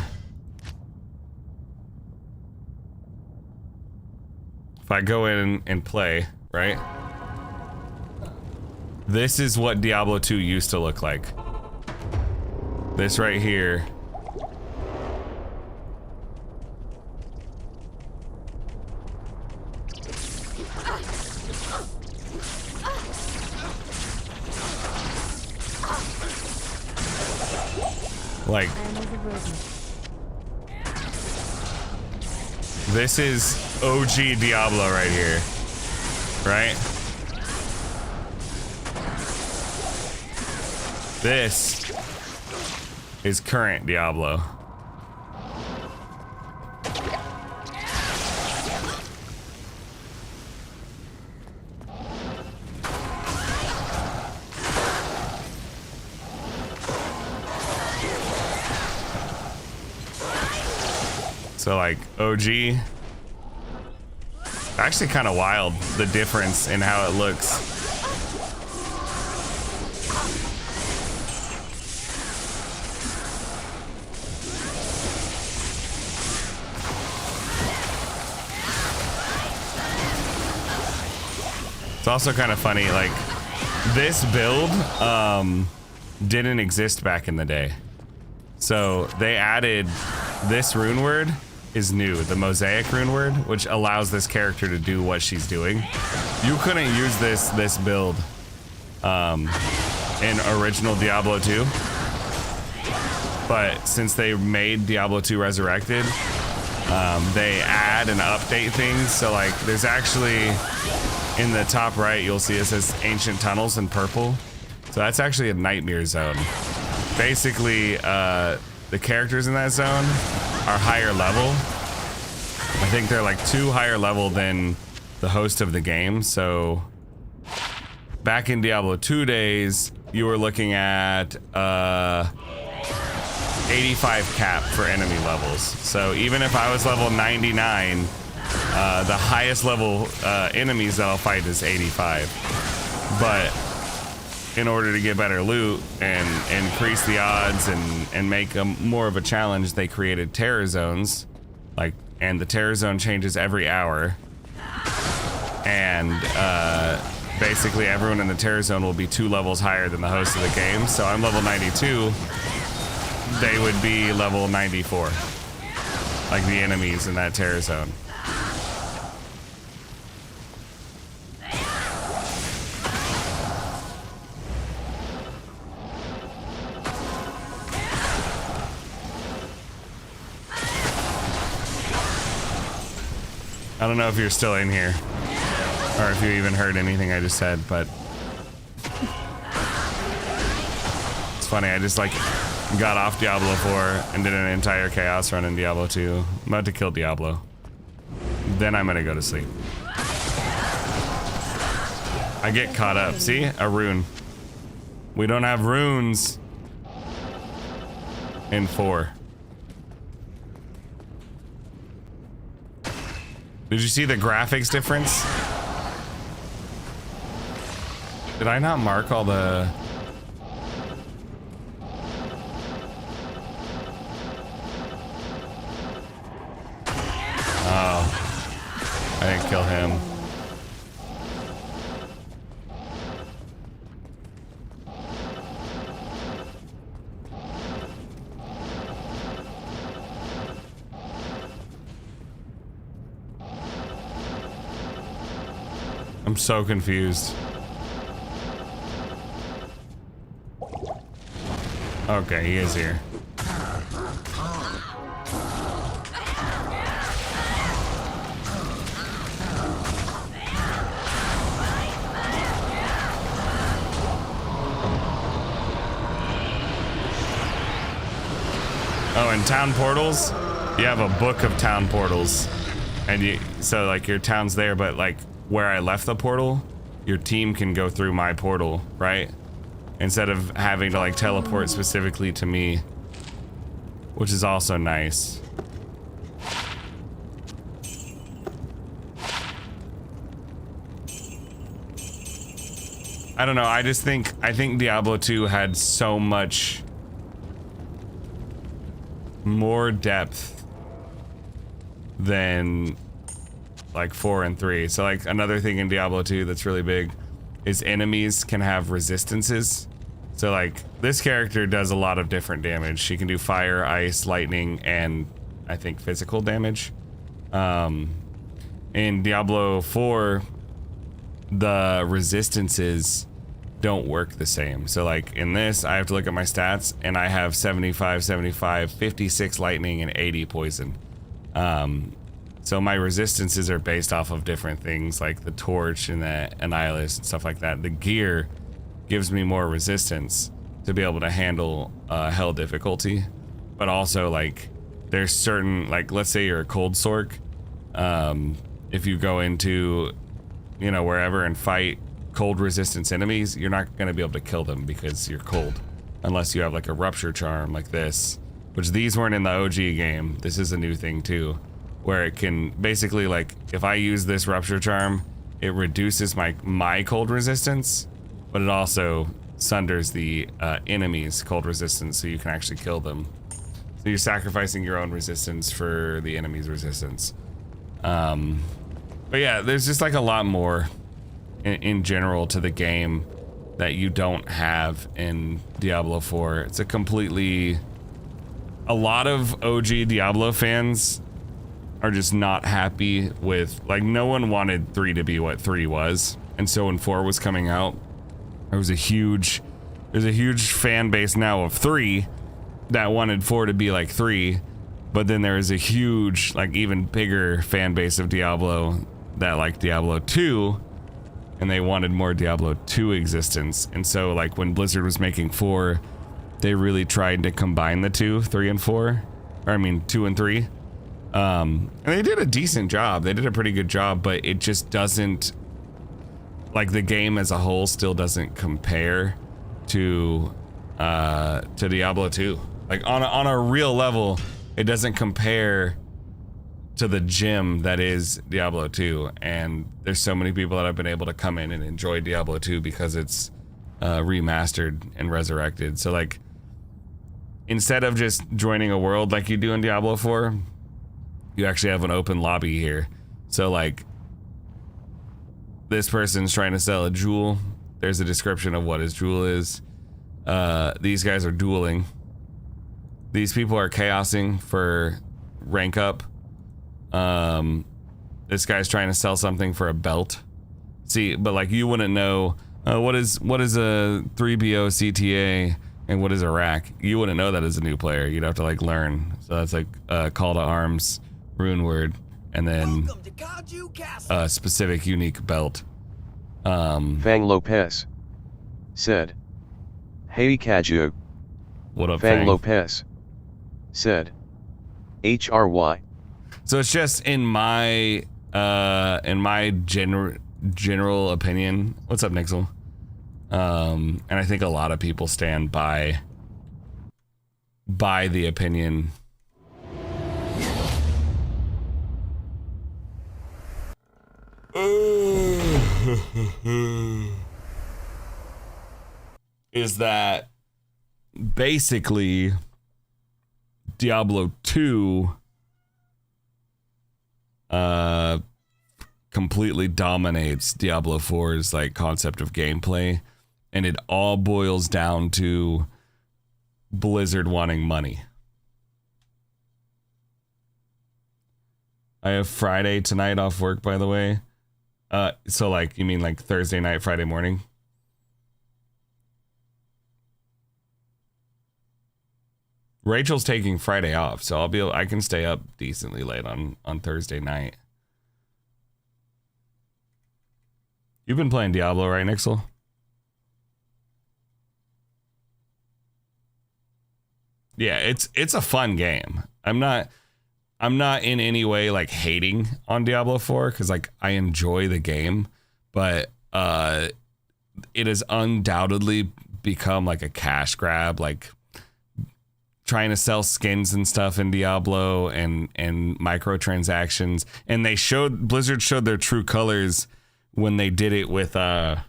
go in and play, right? This is what Diablo 2 used to look like. This right here. Like, this is OG Diablo right here, right? This is current Diablo. So like OG, actually kind of wild, the difference in how it looks. It's also kind of funny, like this build didn't exist back in the day. So they added this rune word is new, the mosaic rune word, which allows this character to do what she's doing. You couldn't use this build in original Diablo 2, but since they made Diablo 2 Resurrected, they add and update things. So like there's actually in the top right, you'll see it says ancient tunnels in purple. So that's actually a nightmare zone. Basically, the characters in that zone are higher level. I think they're like 2 higher level than the host of the game. So back in Diablo 2 days, you were looking at 85 cap for enemy levels. So even if I was level 99, the highest level enemies that I'll fight is 85. But in order to get better loot and increase the odds and make them more of a challenge, they created terror zones, and the terror zone changes every hour, and basically everyone in the terror zone will be 2 levels higher than the host of the game. So I'm level 92. They would be level 94. Like the enemies in that terror zone. I don't know if you're still in here or if you even heard anything I just said, but it's funny. I just like got off Diablo 4 and did an entire chaos run in Diablo 2. I'm about to kill Diablo. Then I'm gonna go to sleep. I get caught up. See? A rune. We don't have runes in 4. Did you see the graphics difference? Did I not mark all the... Oh. I didn't kill him. I'm so confused. Okay, he is here. Oh, and town portals? You have a book of town portals. And you, so like your town's there, but like where I left the portal, your team can go through my portal, right? Instead of having to like teleport specifically to me, which is also nice. I don't know, I think Diablo 2 had so much more depth than like 4 and 3. So like another thing in Diablo 2 that's really big is enemies can have resistances. So like this character does a lot of different damage. She can do fire, ice, lightning, and I think physical damage. In Diablo 4, the resistances don't work the same. So like in this, I have to look at my stats and I have 75, 75, 56 lightning, and 80 poison. So my resistances are based off of different things like the torch and the annihilus and stuff like that. The gear gives me more resistance to be able to handle hell difficulty, but also like there's certain, like let's say you're a cold sork, if you go into, you know, wherever and fight cold resistance enemies, you're not going to be able to kill them because you're cold, unless you have like a rupture charm like this, which these weren't in the OG game. This is a new thing too, where it can basically, like if I use this rupture charm, it reduces my cold resistance, but it also sunders the enemy's cold resistance, so you can actually kill them. So you're sacrificing your own resistance for the enemy's resistance. But yeah, there's just like a lot more in general to the game that you don't have in Diablo 4. It's a lot of OG Diablo fans are just not happy with, like, no one wanted 3 to be what 3 was. And so when 4 was coming out, there's a huge fan base now of 3 that wanted 4 to be like 3. But then there is a huge, like even bigger fan base of Diablo that like Diablo 2, and they wanted more Diablo 2 existence. And so like when Blizzard was making 4, they really tried to combine the 2, 3 and 4, or I mean 2 and 3. And they did a decent job. They did a pretty good job, but it just doesn't, like the game as a whole still doesn't compare to Diablo 2. Like on a real level, it doesn't compare to the gem that is Diablo 2. And there's so many people that have been able to come in and enjoy Diablo 2 because it's remastered and resurrected. So like, instead of just joining a world like you do in Diablo 4, you actually have an open lobby here. So like, this person's trying to sell a jewel. There's a description of what his jewel is. These guys are dueling. These people are chaosing for rank up. This guy's trying to sell something for a belt. See, but like you wouldn't know what is a 3BO CTA and what is a rack. You wouldn't know that as a new player. You'd have to like learn. So that's like call to arms, rune word, and then a specific unique belt. Fang Lopez said, "Hey Kaju." What up, Fang Lopez said, "HRY." So it's just in my general opinion. What's up, Nixel? And I think a lot of people stand by the opinion. Is that basically Diablo 2 completely dominates Diablo 4's like concept of gameplay, and it all boils down to Blizzard wanting money. I have Friday tonight off work, by the way. So like, you mean like Thursday night, Friday morning? Rachel's taking Friday off, so I can stay up decently late on Thursday night. You've been playing Diablo, right, Nixel? Yeah, it's a fun game. I'm not in any way like hating on Diablo 4 because like I enjoy the game, but it has undoubtedly become like a cash grab, like trying to sell skins and stuff in Diablo and microtransactions. And Blizzard showed their true colors when they did it with Diablo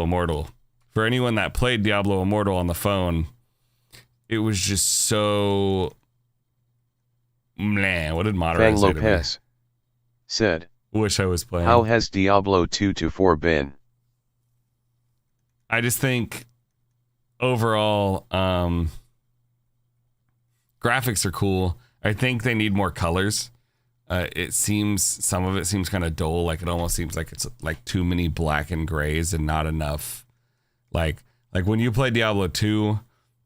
Immortal. For anyone that played Diablo Immortal on the phone, it was just so... Man, what did Moderator say to me? Lopez said, Wish I was playing. "How has Diablo 2 to 4 been?" I just think overall, graphics are cool. I think they need more colors. Some of it seems kind of dull. Like it almost seems like it's like too many black and grays and not enough. Like when you play Diablo 2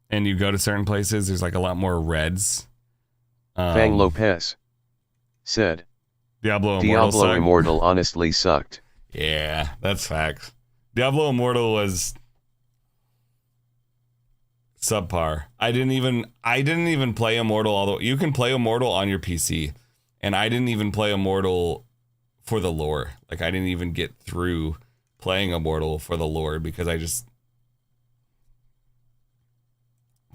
and you go to certain places, there's like a lot more reds. Fang Lopez said, Diablo Immortal honestly sucked. Yeah, that's facts. Diablo Immortal was subpar. I didn't even play Immortal, although you can play Immortal on your PC. And I didn't even play Immortal for the lore. Like I didn't even get through playing Immortal for the lore because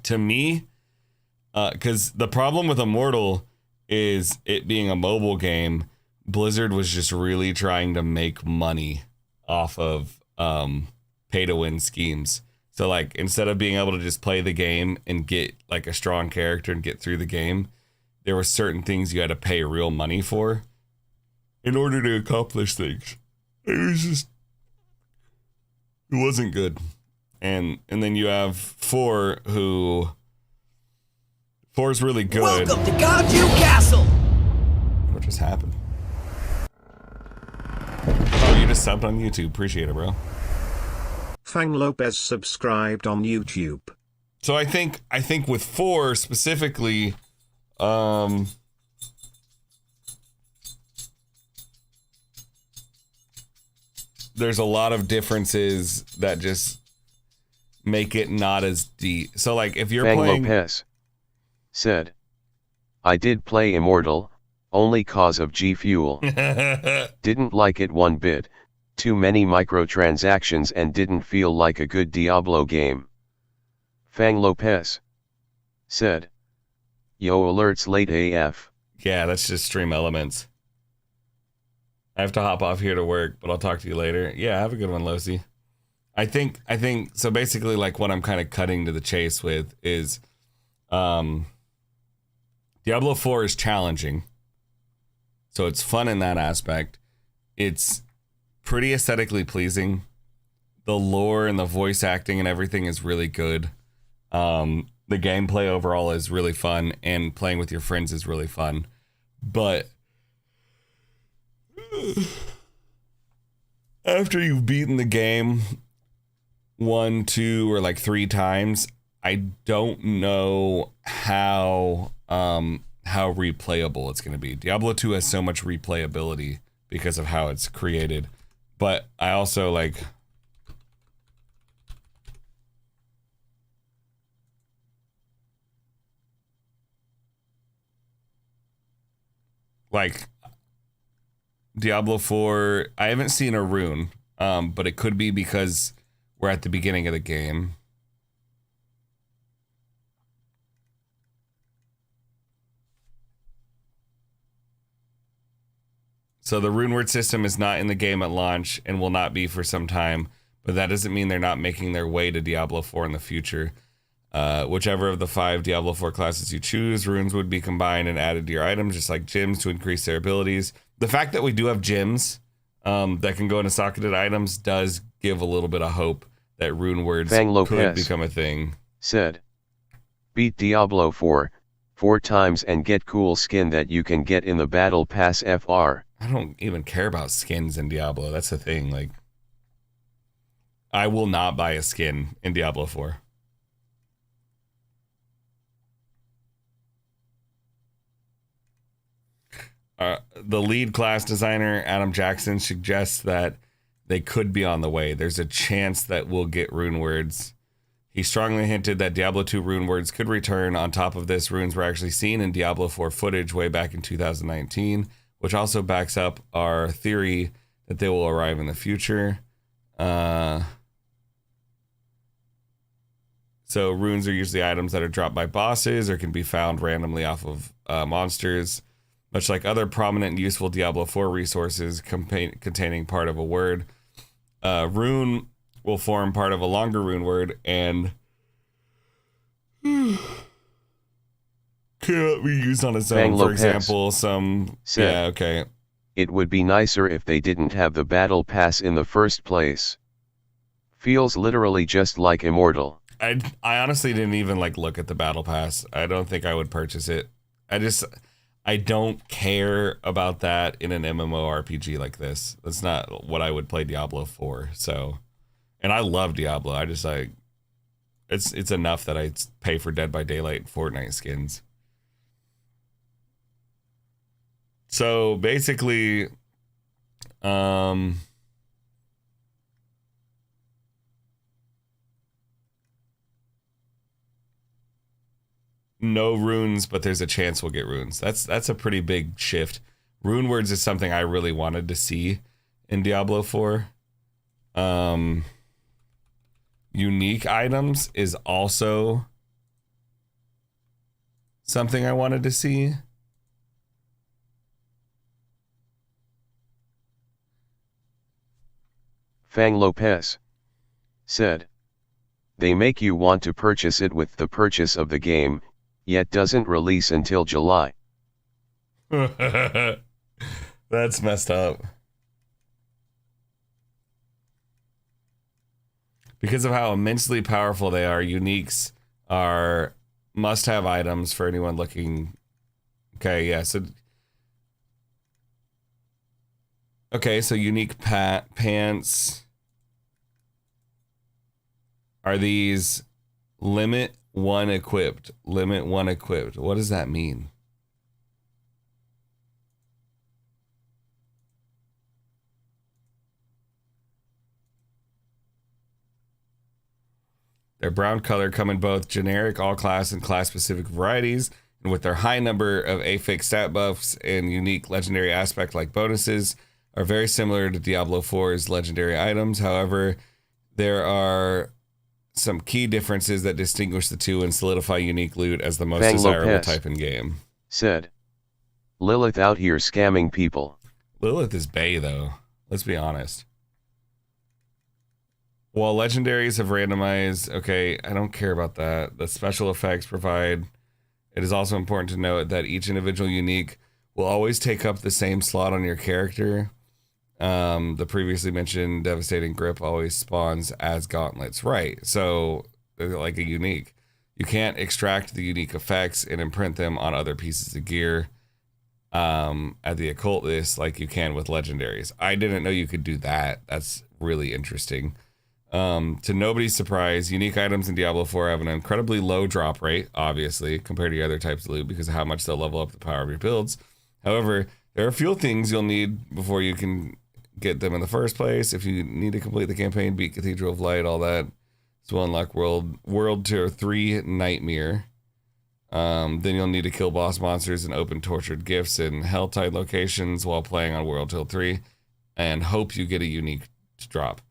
to me, because the problem with Immortal is it being a mobile game, Blizzard was just really trying to make money off of pay to win schemes. So like instead of being able to just play the game and get like a strong character and get through the game, there were certain things you had to pay real money for in order to accomplish things. It wasn't good. And then you have 4 who... 4's really good. Welcome to Kaju Castle! What just happened? Oh, you just subbed on YouTube. Appreciate it, bro. Fang Lopez subscribed on YouTube. So I think with 4 specifically, there's a lot of differences that just make it not as deep. So like if you're Fang playing... Lopez said, "I did play Immortal, only cause of G Fuel. Didn't like it one bit, too many microtransactions and didn't feel like a good Diablo game." Fang Lopez said, "Yo, alerts late AF." Yeah, that's just stream elements. I have to hop off here to work, but I'll talk to you later. Yeah, have a good one, Losi. I think so basically like what I'm kind of cutting to the chase with is Diablo 4 is challenging. So it's fun in that aspect. It's pretty aesthetically pleasing. The lore and the voice acting and everything is really good. The gameplay overall is really fun, and playing with your friends is really fun. But after you've beaten the game 1, 2, or like 3 times, I don't know how replayable it's going to be. Diablo 2 has so much replayability because of how it's created. But I also like Diablo 4, I haven't seen a rune, but it could be because we're at the beginning of the game. So the rune word system is not in the game at launch and will not be for some time, but that doesn't mean they're not making their way to Diablo 4 in the future. Whichever of the 5 Diablo 4 classes you choose, runes would be combined and added to your items, just like gems, to increase their abilities. The fact that we do have gems that can go into socketed items does give a little bit of hope that rune words could become a thing. Said, beat Diablo 4 times and get cool skin that you can get in the battle pass FR. I don't even care about skins in Diablo. That's the thing. Like, I will not buy a skin in Diablo 4. The lead class designer, Adam Jackson, suggests that they could be on the way. There's a chance that we'll get rune words. He strongly hinted that Diablo 2 rune words could return. On top of this, runes were actually seen in Diablo 4 footage way back in 2019, which also backs up our theory that they will arrive in the future. So runes are usually items that are dropped by bosses or can be found randomly off of monsters. Much like other prominent and useful Diablo 4 resources containing part of a word, rune will form part of a longer rune word and cannot be used on its own. For example, okay. It would be nicer if they didn't have the battle pass in the first place. Feels literally just like Immortal. I honestly didn't even look at the battle pass. I don't think I would purchase it. I don't care about that in an MMORPG like this. That's not what I would play Diablo for. So, and I love Diablo. I just it's enough that I pay for Dead by Daylight and Fortnite skins. So basically, no runes, but there's a chance we'll get runes. That's a pretty big shift. Rune words is something I really wanted to see in Diablo 4. Unique items is also something I wanted to see. Fang Lopez said, they make you want to purchase it with the purchase of the game, yet doesn't release until July. That's messed up. Because of how immensely powerful they are, uniques are must-have items for anyone looking. Okay, yeah, so unique pants are these limit 1 equipped. Limit 1 equipped. What does that mean? Their brown color come in both generic, all class, and class specific varieties, and with their high number of affix stat buffs and unique legendary aspect like bonuses, are very similar to Diablo 4's legendary items. However, there are some key differences that distinguish the two and solidify unique loot as the most desirable type in game. Said, Lilith out here scamming people. Lilith is bae though. Let's be honest. While legendaries have randomized, okay, I don't care about that. The special effects provide. It is also important to note that each individual unique will always take up the same slot on your character. The previously mentioned devastating grip always spawns as gauntlets. Right. So they're like a unique. You can't extract the unique effects and imprint them on other pieces of gear at the occultist like you can with legendaries. I didn't know you could do that. That's really interesting. To nobody's surprise, unique items in Diablo 4 have an incredibly low drop rate, obviously, compared to the other types of loot because of how much they'll level up the power of your builds. However, there are a few things you'll need before you can get them in the first place. If you need to complete the campaign, beat Cathedral of Light, all that. So unlock World Tier 3 Nightmare. Then you'll need to kill boss monsters and open tortured gifts in Helltide locations while playing on World Tier 3 and hope you get a unique to drop.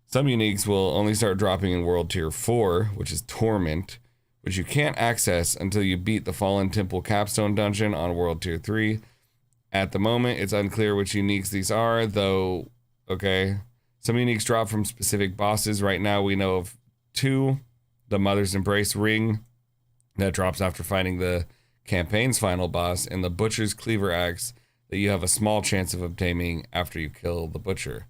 Some uniques will only start dropping in World Tier 4, which is Torment, which you can't access until you beat the Fallen Temple Capstone Dungeon on World Tier 3. At the moment, it's unclear which uniques these are, though, okay. Some uniques drop from specific bosses. Right now, we know of 2. The Mother's Embrace Ring, that drops after fighting the campaign's final boss, and the Butcher's Cleaver Axe, that you have a small chance of obtaining after you kill the Butcher.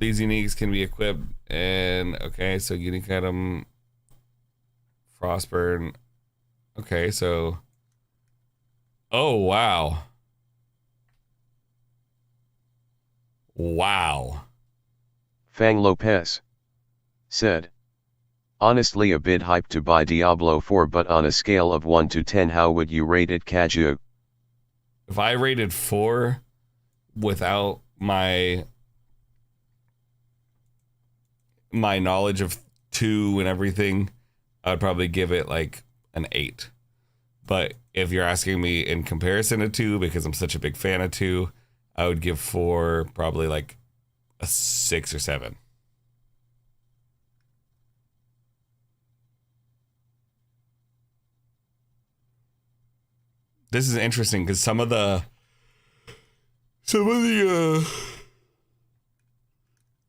These uniques can be equipped, and okay, so unique item, Frostburn. Okay, so, oh wow, wow. Fang Lopez said, honestly a bit hyped to buy Diablo 4, but on a scale of 1 to 10, how would you rate it, Kaju? If I rated 4 without my knowledge of 2 and everything, I would probably give it like an 8. But if you're asking me in comparison to 2, because I'm such a big fan of 2, I would give 4 probably like a 6 or 7. This is interesting because some of the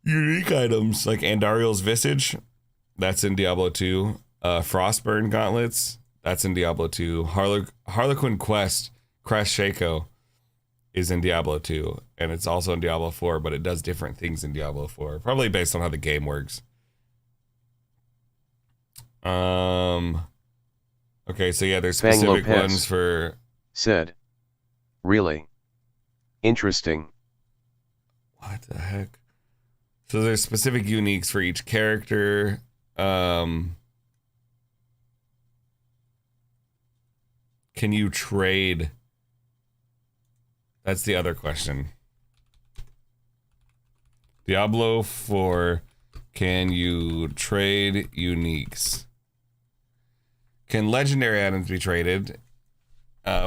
unique items like Andariel's Visage, that's in Diablo 2. Frostburn Gauntlets, that's in Diablo 2. Harlequin Crest Shaco is in Diablo 2, and it's also in Diablo 4, but it does different things in Diablo 4, probably based on how the game works. Okay, so yeah, there's specific ones for... Said, really? Interesting. What the heck? So there's specific uniques for each character. Can you trade? That's the other question. Diablo 4, can you trade uniques? Can legendary items be traded?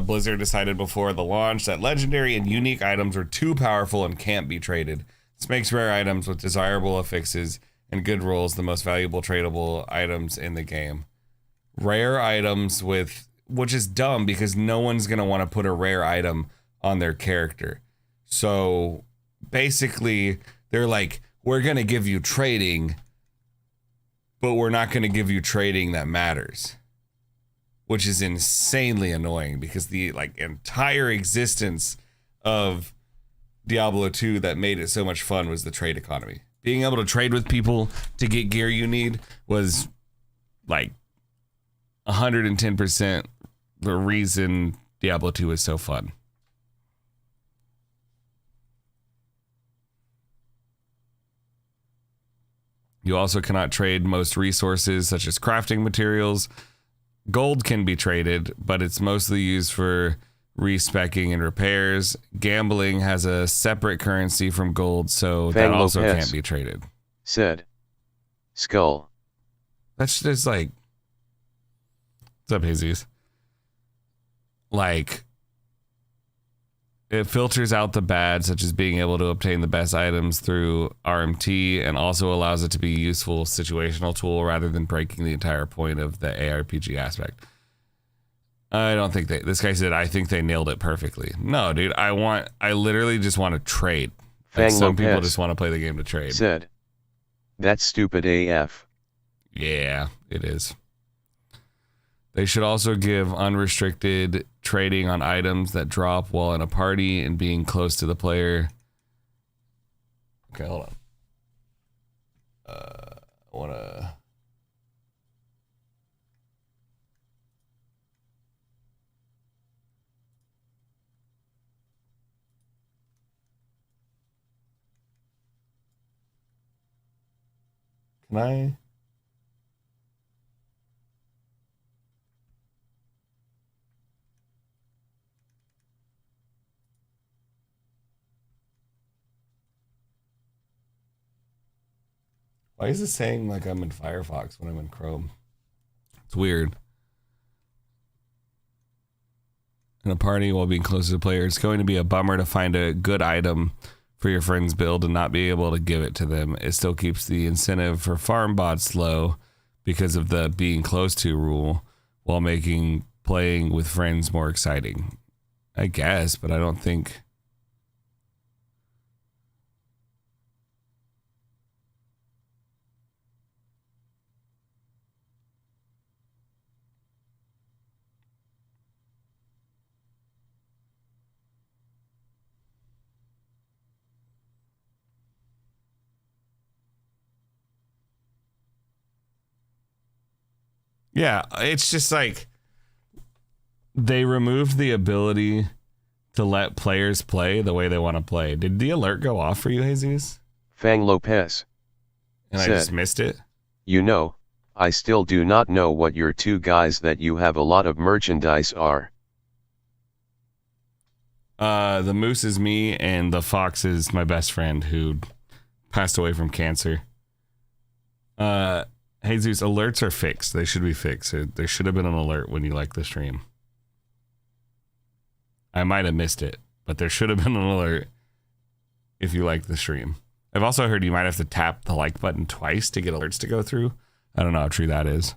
Blizzard decided before the launch that legendary and unique items are too powerful and can't be traded. This makes rare items with desirable affixes and good rolls the most valuable tradable items in the game. Rare items with, which is dumb because no one's going to want to put a rare item on their character. So basically they're like, we're going to give you trading, but we're not going to give you trading that matters. Which is insanely annoying because the like entire existence of Diablo 2 that made it so much fun was the trade economy. Being able to trade with people to get gear you need was like 110% the reason Diablo 2 is so fun. You also cannot trade most resources such as crafting materials. Gold can be traded, but it's mostly used for respecking and repairs. Gambling has a separate currency from gold, so Fang that also Lopez can't be traded. Said, skull. That's just like, what's up, Hazies? Like, it filters out the bad, such as being able to obtain the best items through RMT, and also allows it to be a useful situational tool rather than breaking the entire point of the ARPG aspect. I don't think this guy said, I think they nailed it perfectly. No, dude, I literally just want to trade. Like some people just want to play the game to trade. Said, that's stupid AF. Yeah, it is. They should also give unrestricted trading on items that drop while in a party and being close to the player. Okay, hold on. I wanna. Can I? Why is it saying like I'm in Firefox when I'm in Chrome? It's weird. In a party while being close to the player, it's going to be a bummer to find a good item for your friend's build and not be able to give it to them. It still keeps the incentive for farm bots low because of the being close to rule, while making playing with friends more exciting. I guess, but I don't think... Yeah, it's just like they removed the ability to let players play the way they want to play. Did the alert go off for you, Jesus? Fang Lopez And said, I just missed it? You know, I still do not know what your two guys that you have a lot of merchandise are. The moose is me, and the fox is my best friend who passed away from cancer. Jesus, alerts are fixed. They should be fixed. There should have been an alert when you like the stream. I might have missed it, but there should have been an alert if you like the stream. I've also heard you might have to tap the like button twice to get alerts to go through. I don't know how true that is.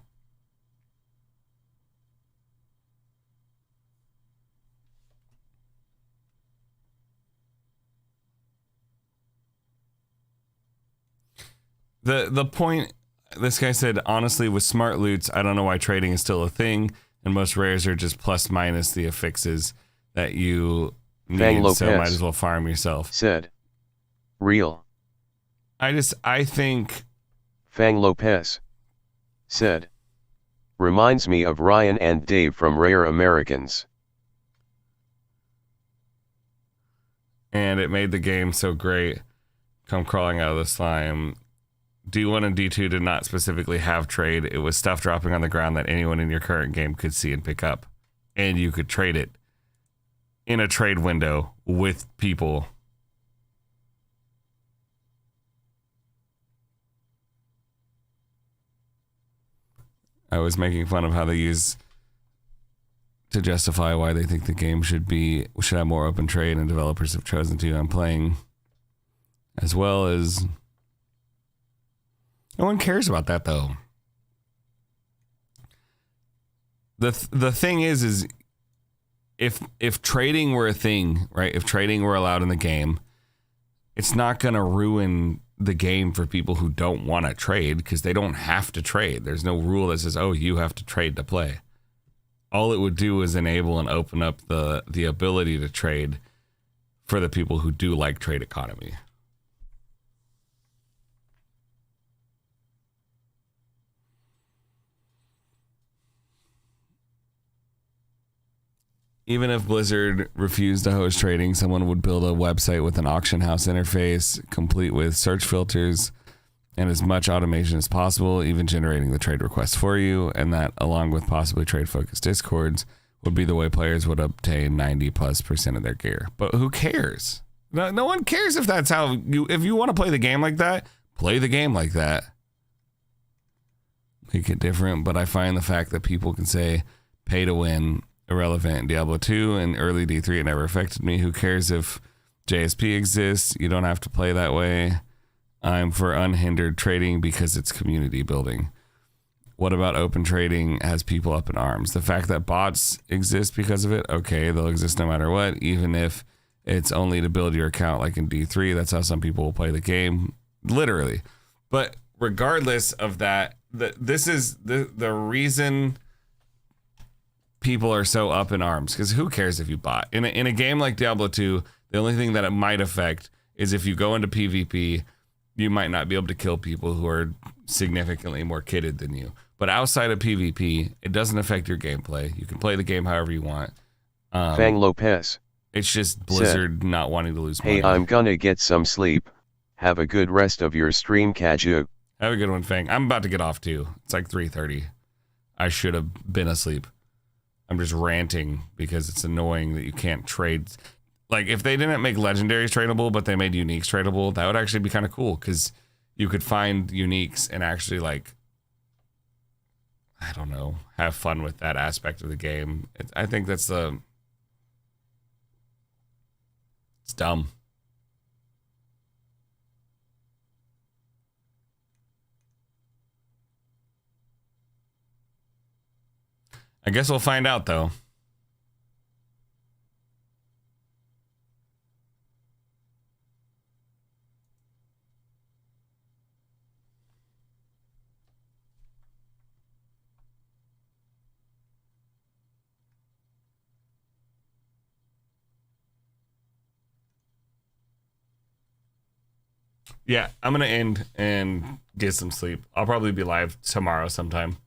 The point, this guy said, honestly, with smart loots, I don't know why trading is still a thing, and most rares are just plus minus the affixes that you Fang need, Lopez so might as well farm yourself. Said, real. I think... Fang Lopez said, reminds me of Ryan and Dave from Rare Americans. And it made the game so great. Come crawling out of the slime. D1 and D2 did not specifically have trade. It was stuff dropping on the ground that anyone in your current game could see and pick up. And you could trade it in a trade window with people. I was making fun of how they use to justify why they think the game should have more open trade, and developers have chosen to. I'm playing as well as... No one cares about that, though. The thing is if trading were a thing, right? If trading were allowed in the game, it's not going to ruin the game for people who don't want to trade, because they don't have to trade. There's no rule that says, oh, you have to trade to play. All it would do is enable and open up the ability to trade for the people who do like trade economy. Even if Blizzard refused to host trading, someone would build a website with an auction house interface, complete with search filters and as much automation as possible, even generating the trade requests for you. And that, along with possibly trade-focused discords, would be the way players would obtain 90+% of their gear. But who cares? No one cares if that's how if you want to play the game like that, play the game like that. Make it different. But I find the fact that people can say pay to win irrelevant in Diablo 2 and early D3. It never affected me. Who cares if JSP exists? You don't have to play that way. I'm for unhindered trading because it's community building. What about open trading has people up in arms? The fact that bots exist because of it, okay, they'll exist no matter what, even if it's only to build your account like in D3. That's how some people will play the game, literally. But regardless of that, this is the reason people are so up in arms, because who cares if you bot? In a game like Diablo 2, the only thing that it might affect is if you go into PvP, you might not be able to kill people who are significantly more kitted than you. But outside of PvP, it doesn't affect your gameplay. You can play the game however you want. Fang Lopez. It's just Blizzard not wanting to lose money. Hey, I'm gonna get some sleep. Have a good rest of your stream, Kaju. Have a good one, Fang. I'm about to get off too. It's like 3:30. I should have been asleep. I'm just ranting because it's annoying that you can't trade. Like, if they didn't make legendaries tradable, but they made uniques tradable, that would actually be kind of cool, because you could find uniques and actually, like, I don't know, have fun with that aspect of the game. I think that's it's dumb. I guess we'll find out, though. Yeah, I'm going to end and get some sleep. I'll probably be live tomorrow sometime.